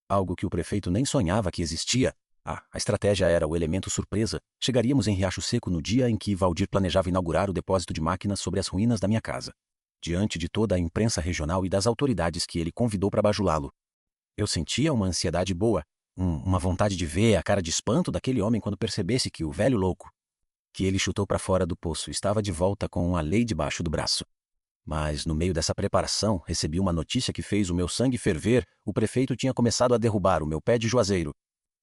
Speaker 1: Algo que o prefeito nem sonhava que existia. A estratégia era o elemento surpresa. Chegaríamos em Riacho Seco no dia em que Valdir planejava inaugurar o depósito de máquinas sobre as ruínas da minha casa. Diante de toda a imprensa regional e das autoridades que ele convidou para bajulá-lo, eu sentia uma ansiedade boa, uma vontade de ver a cara de espanto daquele homem quando percebesse que o velho louco, que ele chutou para fora do poço, estava de volta com a lei debaixo do braço. Mas, no meio dessa preparação, recebi uma notícia que fez o meu sangue ferver. O prefeito tinha começado a derrubar o meu pé de juazeiro,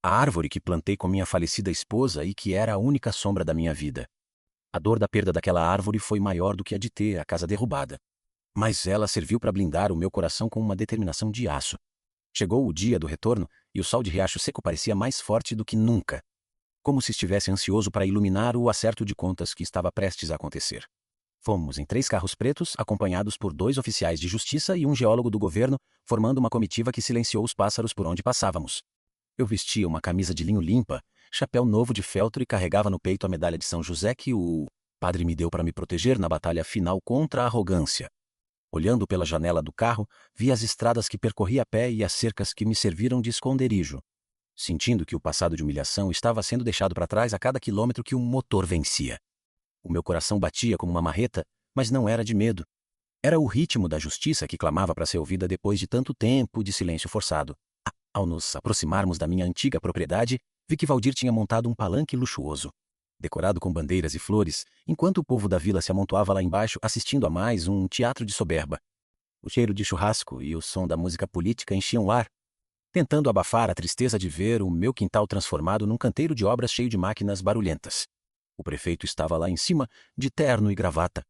Speaker 1: a árvore que plantei com minha falecida esposa e que era a única sombra da minha vida. A dor da perda daquela árvore foi maior do que a de ter a casa derrubada. Mas ela serviu para blindar o meu coração com uma determinação de aço. Chegou o dia do retorno e o sol de Riacho Seco parecia mais forte do que nunca, como se estivesse ansioso para iluminar o acerto de contas que estava prestes a acontecer. Fomos em 3 carros pretos, acompanhados por 2 oficiais de justiça e um geólogo do governo, formando uma comitiva que silenciou os pássaros por onde passávamos. Eu vestia uma camisa de linho limpa, chapéu novo de feltro e carregava no peito a medalha de São José que o padre me deu para me proteger na batalha final contra a arrogância. Olhando pela janela do carro, vi as estradas que percorri a pé e as cercas que me serviram de esconderijo, sentindo que o passado de humilhação estava sendo deixado para trás a cada quilômetro que o motor vencia. O meu coração batia como uma marreta, mas não era de medo. Era o ritmo da justiça que clamava para ser ouvida depois de tanto tempo de silêncio forçado. Ao nos aproximarmos da minha antiga propriedade, vi que Valdir tinha montado um palanque luxuoso, decorado com bandeiras e flores, enquanto o povo da vila se amontoava lá embaixo assistindo a mais um teatro de soberba. O cheiro de churrasco e o som da música política enchiam o ar, tentando abafar a tristeza de ver o meu quintal transformado num canteiro de obras cheio de máquinas barulhentas. O prefeito estava lá em cima, de terno e gravata,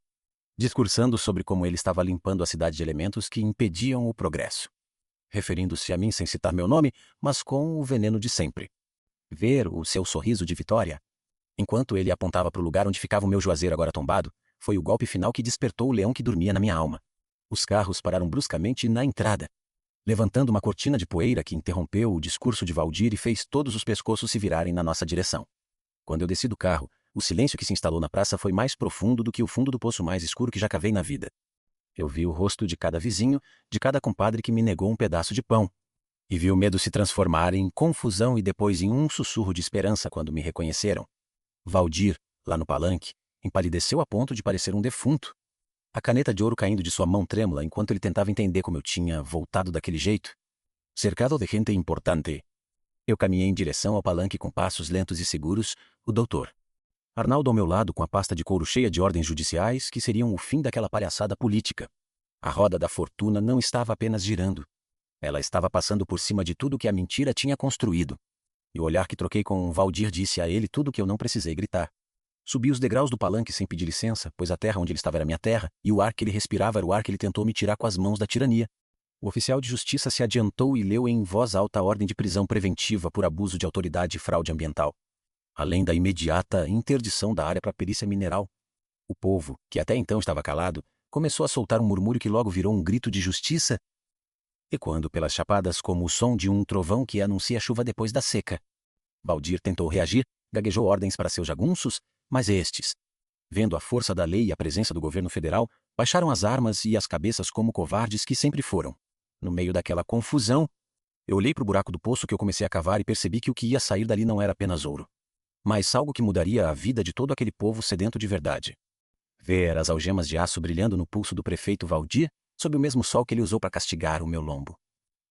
Speaker 1: discursando sobre como ele estava limpando a cidade de elementos que impediam o progresso, referindo-se a mim sem citar meu nome, mas com o veneno de sempre. Ver o seu sorriso de vitória, enquanto ele apontava para o lugar onde ficava o meu juazeiro agora tombado, foi o golpe final que despertou o leão que dormia na minha alma. Os carros pararam bruscamente na entrada, levantando uma cortina de poeira que interrompeu o discurso de Valdir e fez todos os pescoços se virarem na nossa direção. Quando eu desci do carro, o silêncio que se instalou na praça foi mais profundo do que o fundo do poço mais escuro que já cavei na vida. Eu vi o rosto de cada vizinho, de cada compadre que me negou um pedaço de pão, e vi o medo se transformar em confusão e depois em um sussurro de esperança quando me reconheceram. Valdir, lá no palanque, empalideceu a ponto de parecer um defunto, a caneta de ouro caindo de sua mão trêmula enquanto ele tentava entender como eu tinha voltado daquele jeito. Cercado de gente importante, eu caminhei em direção ao palanque com passos lentos e seguros, o doutor Arnaldo ao meu lado com a pasta de couro cheia de ordens judiciais que seriam o fim daquela palhaçada política. A roda da fortuna não estava apenas girando. Ela estava passando por cima de tudo que a mentira tinha construído. E o olhar que troquei com Valdir disse a ele tudo o que eu não precisei gritar. Subi os degraus do palanque sem pedir licença, pois a terra onde ele estava era minha terra, e o ar que ele respirava era o ar que ele tentou me tirar com as mãos da tirania. O oficial de justiça se adiantou e leu em voz alta a ordem de prisão preventiva por abuso de autoridade e fraude ambiental, além da imediata interdição da área para perícia mineral. O povo, que até então estava calado, começou a soltar um murmúrio que logo virou um grito de justiça, ecoando pelas chapadas como o som de um trovão que anuncia a chuva depois da seca. Valdir tentou reagir, gaguejou ordens para seus jagunços, mas estes, vendo a força da lei e a presença do governo federal, baixaram as armas e as cabeças como covardes que sempre foram. No meio daquela confusão, eu olhei para o buraco do poço que eu comecei a cavar e percebi que o que ia sair dali não era apenas ouro, mas algo que mudaria a vida de todo aquele povo sedento de verdade. Ver as algemas de aço brilhando no pulso do prefeito Valdir, sob o mesmo sol que ele usou para castigar o meu lombo.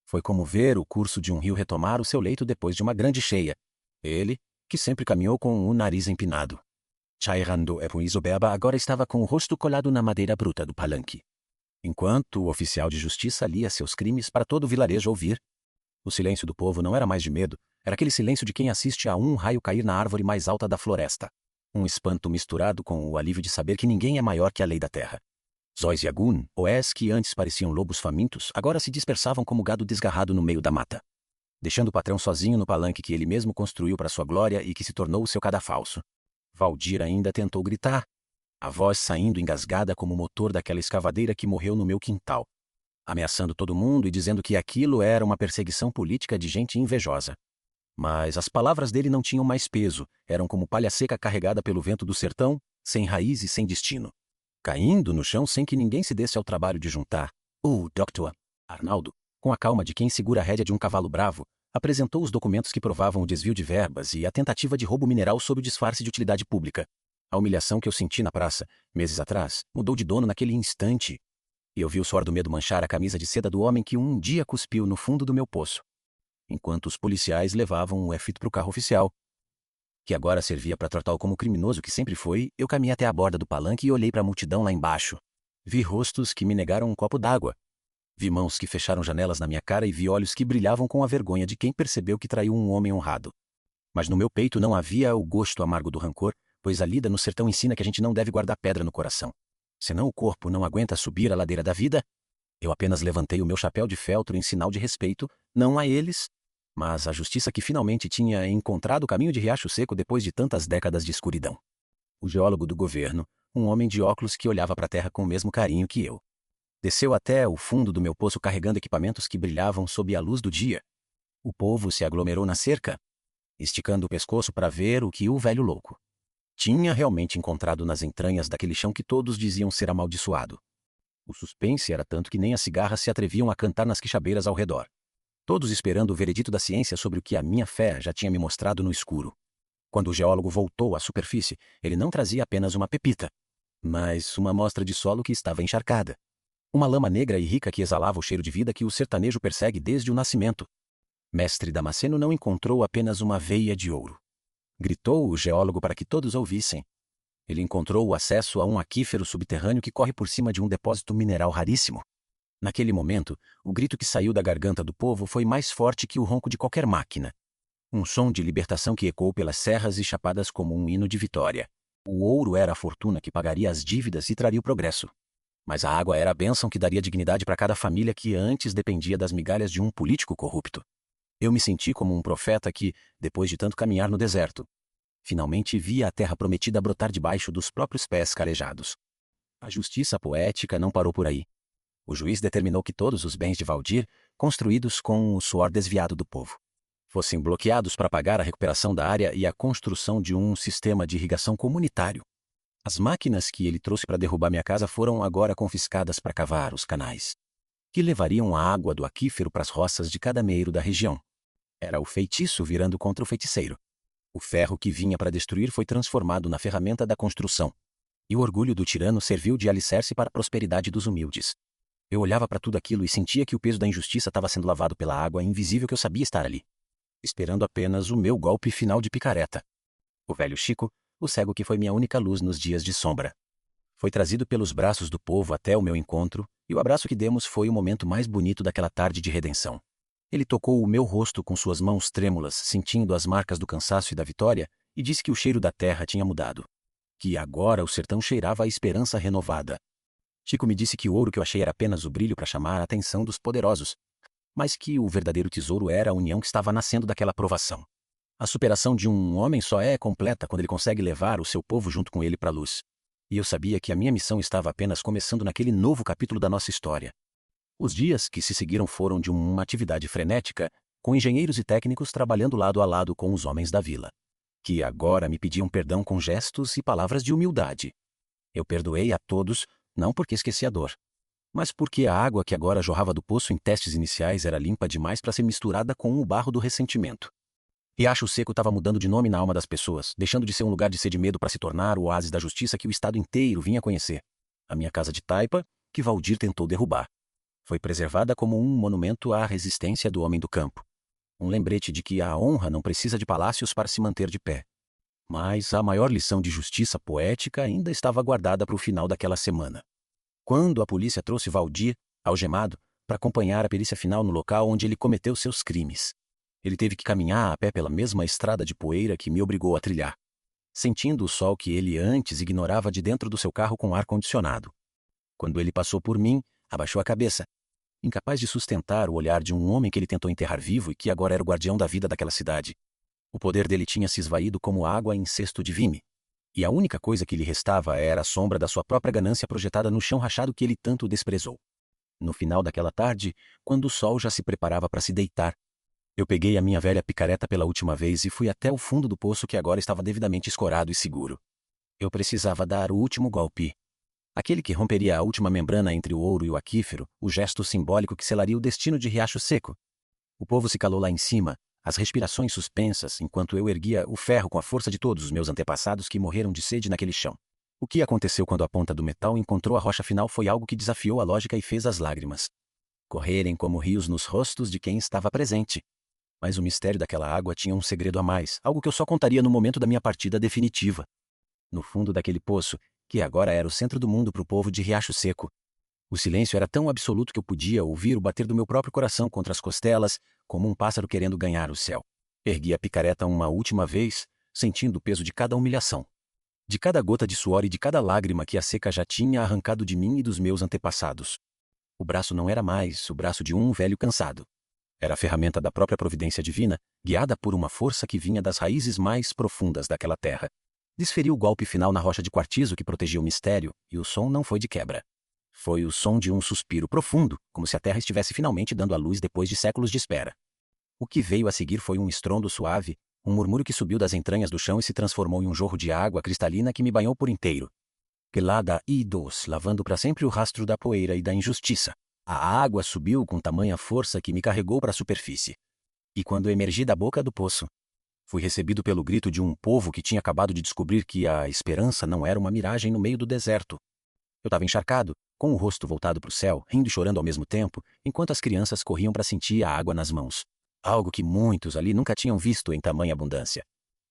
Speaker 1: Foi como ver o curso de um rio retomar o seu leito depois de uma grande cheia. Ele, que sempre caminhou com o nariz empinado. Chairando Epuizoberba agora estava com o rosto colado na madeira bruta do palanque, enquanto o oficial de justiça lia seus crimes para todo o vilarejo ouvir. O silêncio do povo não era mais de medo, era aquele silêncio de quem assiste a um raio cair na árvore mais alta da floresta. Um espanto misturado com o alívio de saber que ninguém é maior que a lei da terra. Zóis e Agun, oés que antes pareciam lobos famintos, agora se dispersavam como gado desgarrado no meio da mata, deixando o patrão sozinho no palanque que ele mesmo construiu para sua glória e que se tornou o seu cadafalso. Valdir ainda tentou gritar, a voz saindo engasgada como o motor daquela escavadeira que morreu no meu quintal. ameaçando todo mundo e dizendo que aquilo era uma perseguição política de gente invejosa. Mas as palavras dele não tinham mais peso, eram como palha seca carregada pelo vento do sertão, sem raiz e sem destino. Caindo no chão sem que ninguém se desse ao trabalho de juntar, o Dr. Arnaldo, com a calma de quem segura a rédea de um cavalo bravo, apresentou os documentos que provavam o desvio de verbas e a tentativa de roubo mineral sob o disfarce de utilidade pública. A humilhação que eu senti na praça, meses atrás, mudou de dono naquele instante. E eu vi o suor do medo manchar a camisa de seda do homem que um dia cuspiu no fundo do meu poço. Enquanto os policiais levavam o Efito para o carro oficial, que agora servia para tratá-lo como criminoso que sempre foi, eu caminhei até a borda do palanque e olhei para a multidão lá embaixo. Vi rostos que me negaram um copo d'água. Vi mãos que fecharam janelas na minha cara e vi olhos que brilhavam com a vergonha de quem percebeu que traiu um homem honrado. Mas no meu peito não havia o gosto amargo do rancor, pois a lida no sertão ensina que a gente não deve guardar pedra no coração. Senão o corpo não aguenta subir a ladeira da vida. Eu apenas levantei o meu chapéu de feltro em sinal de respeito, não a eles, mas à justiça que finalmente tinha encontrado o caminho de Riacho Seco depois de tantas décadas de escuridão. O geólogo do governo, um homem de óculos que olhava para a terra com o mesmo carinho que eu, desceu até o fundo do meu poço carregando equipamentos que brilhavam sob a luz do dia. O povo se aglomerou na cerca, esticando o pescoço para ver o que o velho louco tinha realmente encontrado nas entranhas daquele chão que todos diziam ser amaldiçoado. O suspense era tanto que nem as cigarras se atreviam a cantar nas quixabeiras ao redor. Todos esperando o veredito da ciência sobre o que a minha fé já tinha me mostrado no escuro. Quando o geólogo voltou à superfície, ele não trazia apenas uma pepita, mas uma amostra de solo que estava encharcada. Uma lama negra e rica que exalava o cheiro de vida que o sertanejo persegue desde o nascimento. Mestre Damasceno não encontrou apenas uma veia de ouro. Gritou o geólogo para que todos ouvissem. Ele encontrou o acesso a um aquífero subterrâneo que corre por cima de um depósito mineral raríssimo. Naquele momento, o grito que saiu da garganta do povo foi mais forte que o ronco de qualquer máquina. Um som de libertação que ecoou pelas serras e chapadas como um hino de vitória. O ouro era a fortuna que pagaria as dívidas e traria o progresso. Mas a água era a bênção que daria dignidade para cada família que antes dependia das migalhas de um político corrupto. Eu me senti como um profeta que, depois de tanto caminhar no deserto, finalmente via a terra prometida brotar debaixo dos próprios pés calejados. A justiça poética não parou por aí. O juiz determinou que todos os bens de Valdir, construídos com o suor desviado do povo, fossem bloqueados para pagar a recuperação da área e a construção de um sistema de irrigação comunitário. As máquinas que ele trouxe para derrubar minha casa foram agora confiscadas para cavar os canais, que levariam a água do aquífero para as roças de cada meiro da região. Era o feitiço virando contra o feiticeiro. O ferro que vinha para destruir foi transformado na ferramenta da construção. E o orgulho do tirano serviu de alicerce para a prosperidade dos humildes. Eu olhava para tudo aquilo e sentia que o peso da injustiça estava sendo lavado pela água invisível que eu sabia estar ali, esperando apenas o meu golpe final de picareta. O velho Chico, o cego que foi minha única luz nos dias de sombra, foi trazido pelos braços do povo até o meu encontro, e o abraço que demos foi o momento mais bonito daquela tarde de redenção. Ele tocou o meu rosto com suas mãos trêmulas, sentindo as marcas do cansaço e da vitória, e disse que o cheiro da terra tinha mudado. Que agora o sertão cheirava a esperança renovada. Chico me disse que o ouro que eu achei era apenas o brilho para chamar a atenção dos poderosos, mas que o verdadeiro tesouro era a união que estava nascendo daquela provação. A superação de um homem só é completa quando ele consegue levar o seu povo junto com ele para a luz. E eu sabia que a minha missão estava apenas começando naquele novo capítulo da nossa história. Os dias que se seguiram foram de uma atividade frenética, com engenheiros e técnicos trabalhando lado a lado com os homens da vila, que agora me pediam perdão com gestos e palavras de humildade. Eu perdoei a todos, não porque esqueci a dor, mas porque a água que agora jorrava do poço em testes iniciais era limpa demais para ser misturada com o barro do ressentimento. Riacho Seco estava mudando de nome na alma das pessoas, deixando de ser um lugar de sede e medo para se tornar o oásis da justiça que o estado inteiro vinha conhecer. A minha casa de taipa, que Valdir tentou derrubar, foi preservada como um monumento à resistência do homem do campo. Um lembrete de que a honra não precisa de palácios para se manter de pé. Mas a maior lição de justiça poética ainda estava guardada para o final daquela semana, quando a polícia trouxe Valdir, algemado, para acompanhar a perícia final no local onde ele cometeu seus crimes. Ele teve que caminhar a pé pela mesma estrada de poeira que me obrigou a trilhar, sentindo o sol que ele antes ignorava de dentro do seu carro com ar-condicionado. Quando ele passou por mim, abaixou a cabeça, incapaz de sustentar o olhar de um homem que ele tentou enterrar vivo e que agora era o guardião da vida daquela cidade. O poder dele tinha se esvaído como água em cesto de vime, e a única coisa que lhe restava era a sombra da sua própria ganância projetada no chão rachado que ele tanto desprezou. No final daquela tarde, quando o sol já se preparava para se deitar, eu peguei a minha velha picareta pela última vez e fui até o fundo do poço que agora estava devidamente escorado e seguro. Eu precisava dar o último golpe. Aquele que romperia a última membrana entre o ouro e o aquífero, o gesto simbólico que selaria o destino de Riacho Seco. O povo se calou lá em cima, as respirações suspensas, enquanto eu erguia o ferro com a força de todos os meus antepassados que morreram de sede naquele chão. O que aconteceu quando a ponta do metal encontrou a rocha final foi algo que desafiou a lógica e fez as lágrimas correrem como rios nos rostos de quem estava presente. Mas o mistério daquela água tinha um segredo a mais, algo que eu só contaria no momento da minha partida definitiva. No fundo daquele poço, que agora era o centro do mundo para o povo de Riacho Seco, o silêncio era tão absoluto que eu podia ouvir o bater do meu próprio coração contra as costelas, como um pássaro querendo ganhar o céu. Ergui a picareta uma última vez, sentindo o peso de cada humilhação, de cada gota de suor e de cada lágrima que a seca já tinha arrancado de mim e dos meus antepassados. O braço não era mais o braço de um velho cansado. Era a ferramenta da própria providência divina, guiada por uma força que vinha das raízes mais profundas daquela terra. Desferi o golpe final na rocha de quartzo que protegia o mistério, e o som não foi de quebra. Foi o som de um suspiro profundo, como se a terra estivesse finalmente dando à luz depois de séculos de espera. O que veio a seguir foi um estrondo suave, um murmúrio que subiu das entranhas do chão e se transformou em um jorro de água cristalina que me banhou por inteiro. Gelada e doce, lavando para sempre o rastro da poeira e da injustiça. A água subiu com tamanha força que me carregou para a superfície. E quando emergi da boca do poço, fui recebido pelo grito de um povo que tinha acabado de descobrir que a esperança não era uma miragem no meio do deserto. Eu estava encharcado, com o rosto voltado para o céu, rindo e chorando ao mesmo tempo, enquanto as crianças corriam para sentir a água nas mãos. Algo que muitos ali nunca tinham visto em tamanha abundância.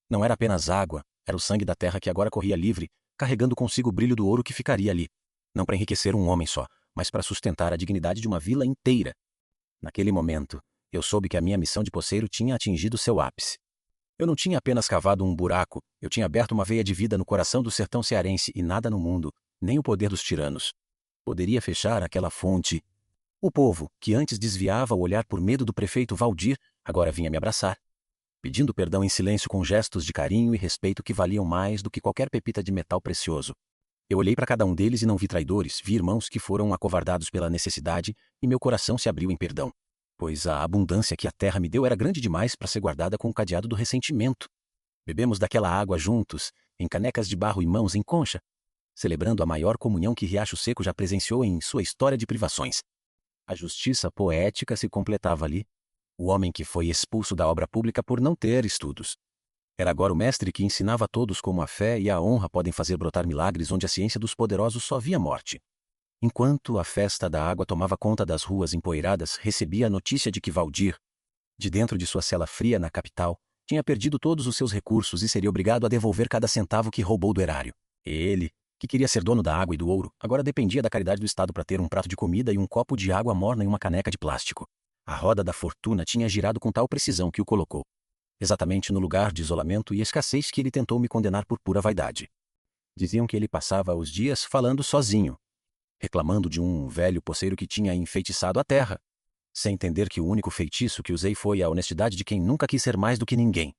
Speaker 1: Não era apenas água, era o sangue da terra que agora corria livre, carregando consigo o brilho do ouro que ficaria ali. Não para enriquecer um homem só, mas para sustentar a dignidade de uma vila inteira. Naquele momento, eu soube que a minha missão de poceiro tinha atingido seu ápice. Eu não tinha apenas cavado um buraco, eu tinha aberto uma veia de vida no coração do sertão cearense e nada no mundo, nem o poder dos tiranos, poderia fechar aquela fonte. O povo, que antes desviava o olhar por medo do prefeito Valdir, agora vinha me abraçar, pedindo perdão em silêncio com gestos de carinho e respeito que valiam mais do que qualquer pepita de metal precioso. Eu olhei para cada um deles e não vi traidores, vi irmãos que foram acovardados pela necessidade e meu coração se abriu em perdão, pois a abundância que a terra me deu era grande demais para ser guardada com o cadeado do ressentimento. Bebemos daquela água juntos, em canecas de barro e mãos em concha, celebrando a maior comunhão que Riacho Seco já presenciou em sua história de privações. A justiça poética se completava ali. O homem que foi expulso da obra pública por não ter estudos era agora o mestre que ensinava a todos como a fé e a honra podem fazer brotar milagres onde a ciência dos poderosos só via morte. Enquanto a festa da água tomava conta das ruas empoeiradas, recebia a notícia de que Valdir, de dentro de sua cela fria na capital, tinha perdido todos os seus recursos e seria obrigado a devolver cada centavo que roubou do erário. Ele, que queria ser dono da água e do ouro, agora dependia da caridade do Estado para ter um prato de comida e um copo de água morna em uma caneca de plástico. A roda da fortuna tinha girado com tal precisão que o colocou exatamente no lugar de isolamento e escassez que ele tentou me condenar por pura vaidade. Diziam que ele passava os dias falando sozinho, reclamando de um velho poceiro que tinha enfeitiçado a terra, sem entender que o único feitiço que usei foi a honestidade de quem nunca quis ser mais do que ninguém.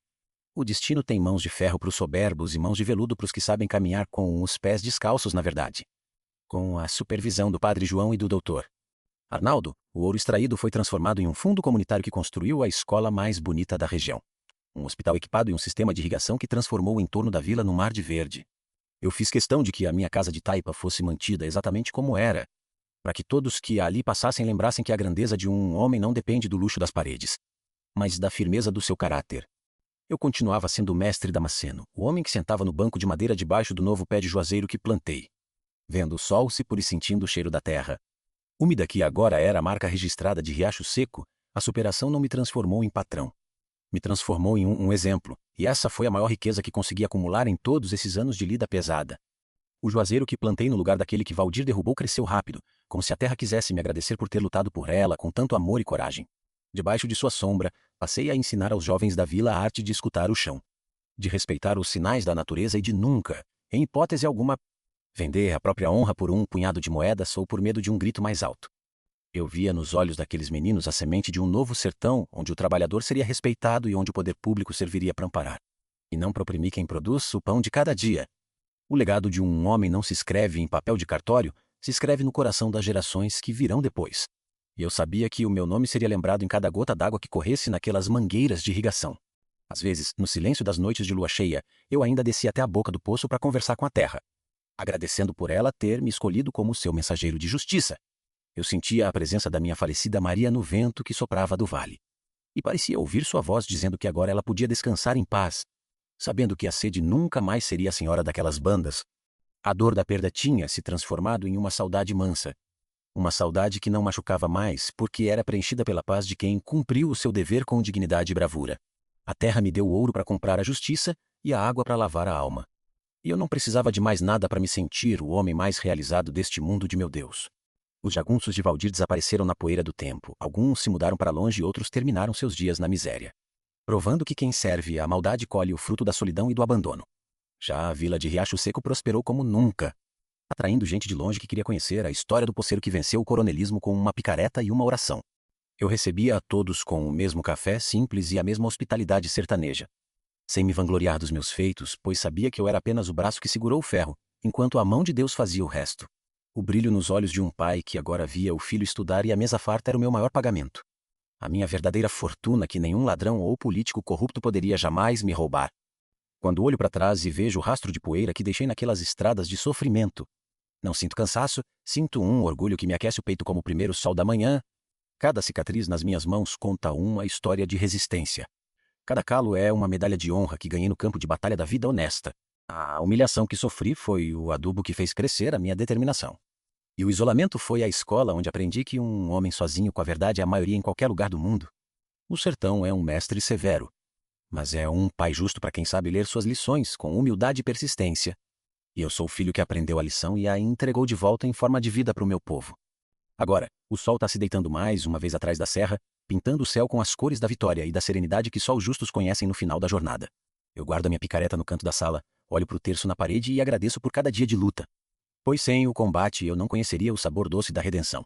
Speaker 1: O destino tem mãos de ferro para os soberbos e mãos de veludo para os que sabem caminhar com os pés descalços, na verdade. Com a supervisão do padre João e do doutor Arnaldo, o ouro extraído foi transformado em um fundo comunitário que construiu a escola mais bonita da região. Um hospital equipado e um sistema de irrigação que transformou o entorno da vila num mar de verde. Eu fiz questão de que a minha casa de taipa fosse mantida exatamente como era, para que todos que ali passassem lembrassem que a grandeza de um homem não depende do luxo das paredes, mas da firmeza do seu caráter. Eu continuava sendo o mestre Damasceno, o homem que sentava no banco de madeira debaixo do novo pé de juazeiro que plantei, vendo o sol se pôr e sentindo o cheiro da terra. Úmida que agora era a marca registrada de Riacho Seco, a superação não me transformou em patrão. Me transformou em um exemplo, e essa foi a maior riqueza que consegui acumular em todos esses anos de lida pesada. O juazeiro que plantei no lugar daquele que Valdir derrubou cresceu rápido, como se a terra quisesse me agradecer por ter lutado por ela com tanto amor e coragem. Debaixo de sua sombra, passei a ensinar aos jovens da vila a arte de escutar o chão, de respeitar os sinais da natureza e de nunca, em hipótese alguma, vender a própria honra por um punhado de moedas ou por medo de um grito mais alto. Eu via nos olhos daqueles meninos a semente de um novo sertão onde o trabalhador seria respeitado e onde o poder público serviria para amparar, e não para oprimir quem produz o pão de cada dia. O legado de um homem não se escreve em papel de cartório, se escreve no coração das gerações que virão depois. E eu sabia que o meu nome seria lembrado em cada gota d'água que corresse naquelas mangueiras de irrigação. Às vezes, no silêncio das noites de lua cheia, eu ainda descia até a boca do poço para conversar com a terra, agradecendo por ela ter me escolhido como seu mensageiro de justiça. Eu sentia a presença da minha falecida Maria no vento que soprava do vale. E parecia ouvir sua voz dizendo que agora ela podia descansar em paz, sabendo que a sede nunca mais seria a senhora daquelas bandas. A dor da perda tinha se transformado em uma saudade mansa. Uma saudade que não machucava mais, porque era preenchida pela paz de quem cumpriu o seu dever com dignidade e bravura. A terra me deu o ouro para comprar a justiça e a água para lavar a alma. E eu não precisava de mais nada para me sentir o homem mais realizado deste mundo de meu Deus. Os jagunços de Valdir desapareceram na poeira do tempo. Alguns se mudaram para longe e outros terminaram seus dias na miséria, provando que quem serve à maldade colhe o fruto da solidão e do abandono. Já a vila de Riacho Seco prosperou como nunca, atraindo gente de longe que queria conhecer a história do poceiro que venceu o coronelismo com uma picareta e uma oração. Eu recebia a todos com o mesmo café simples e a mesma hospitalidade sertaneja, sem me vangloriar dos meus feitos, pois sabia que eu era apenas o braço que segurou o ferro, enquanto a mão de Deus fazia o resto. O brilho nos olhos de um pai que agora via o filho estudar e a mesa farta era o meu maior pagamento. A minha verdadeira fortuna que nenhum ladrão ou político corrupto poderia jamais me roubar. Quando olho para trás e vejo o rastro de poeira que deixei naquelas estradas de sofrimento, não sinto cansaço, sinto um orgulho que me aquece o peito como o primeiro sol da manhã. Cada cicatriz nas minhas mãos conta uma história de resistência. Cada calo é uma medalha de honra que ganhei no campo de batalha da vida honesta. A humilhação que sofri foi o adubo que fez crescer a minha determinação. E o isolamento foi a escola onde aprendi que um homem sozinho com a verdade é a maioria em qualquer lugar do mundo. O sertão é um mestre severo, mas é um pai justo para quem sabe ler suas lições com humildade e persistência. E eu sou o filho que aprendeu a lição e a entregou de volta em forma de vida para o meu povo. Agora, o sol está se deitando mais uma vez atrás da serra, pintando o céu com as cores da vitória e da serenidade que só os justos conhecem no final da jornada. Eu guardo a minha picareta no canto da sala, olho para o terço na parede e agradeço por cada dia de luta, pois sem o combate eu não conheceria o sabor doce da redenção.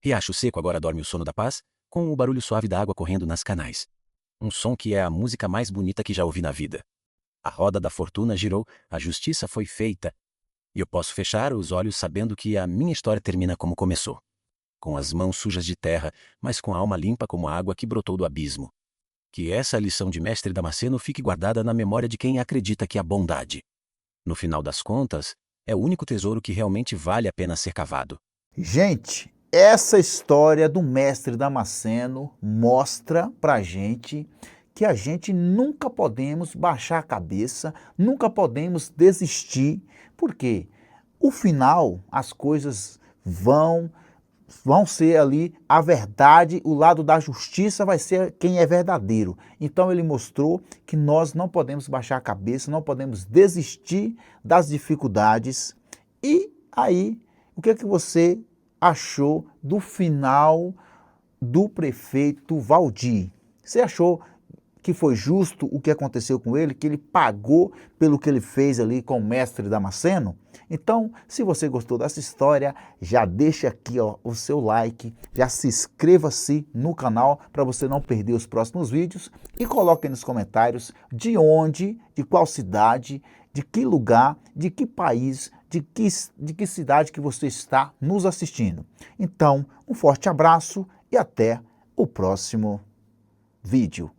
Speaker 1: Riacho Seco agora dorme o sono da paz, com o barulho suave da água correndo nas canais. Um som que é a música mais bonita que já ouvi na vida. A roda da fortuna girou, a justiça foi feita, e eu posso fechar os olhos sabendo que a minha história termina como começou. Com as mãos sujas de terra, mas com a alma limpa como a água que brotou do abismo. Que essa lição de mestre Damasceno fique guardada na memória de quem acredita que a bondade, no final das contas, é o único tesouro que realmente vale a pena ser cavado.
Speaker 2: Gente, essa história do mestre Damasceno mostra pra gente que a gente nunca podemos baixar a cabeça, nunca podemos desistir, porque o final, as coisas vão ser ali a verdade, o lado da justiça vai ser quem é verdadeiro. Então ele mostrou que nós não podemos baixar a cabeça, não podemos desistir das dificuldades. E aí, o que é que você achou do final do prefeito Valdir? Você achou que foi justo o que aconteceu com ele, que ele pagou pelo que ele fez ali com o mestre Damasceno? Então, se você gostou dessa história, já deixa aqui o seu like, já se inscreva-se no canal para você não perder os próximos vídeos e coloque aí nos comentários de onde, de qual cidade, de que lugar, de que país, de que cidade que você está nos assistindo. Então, um forte abraço e até o próximo vídeo.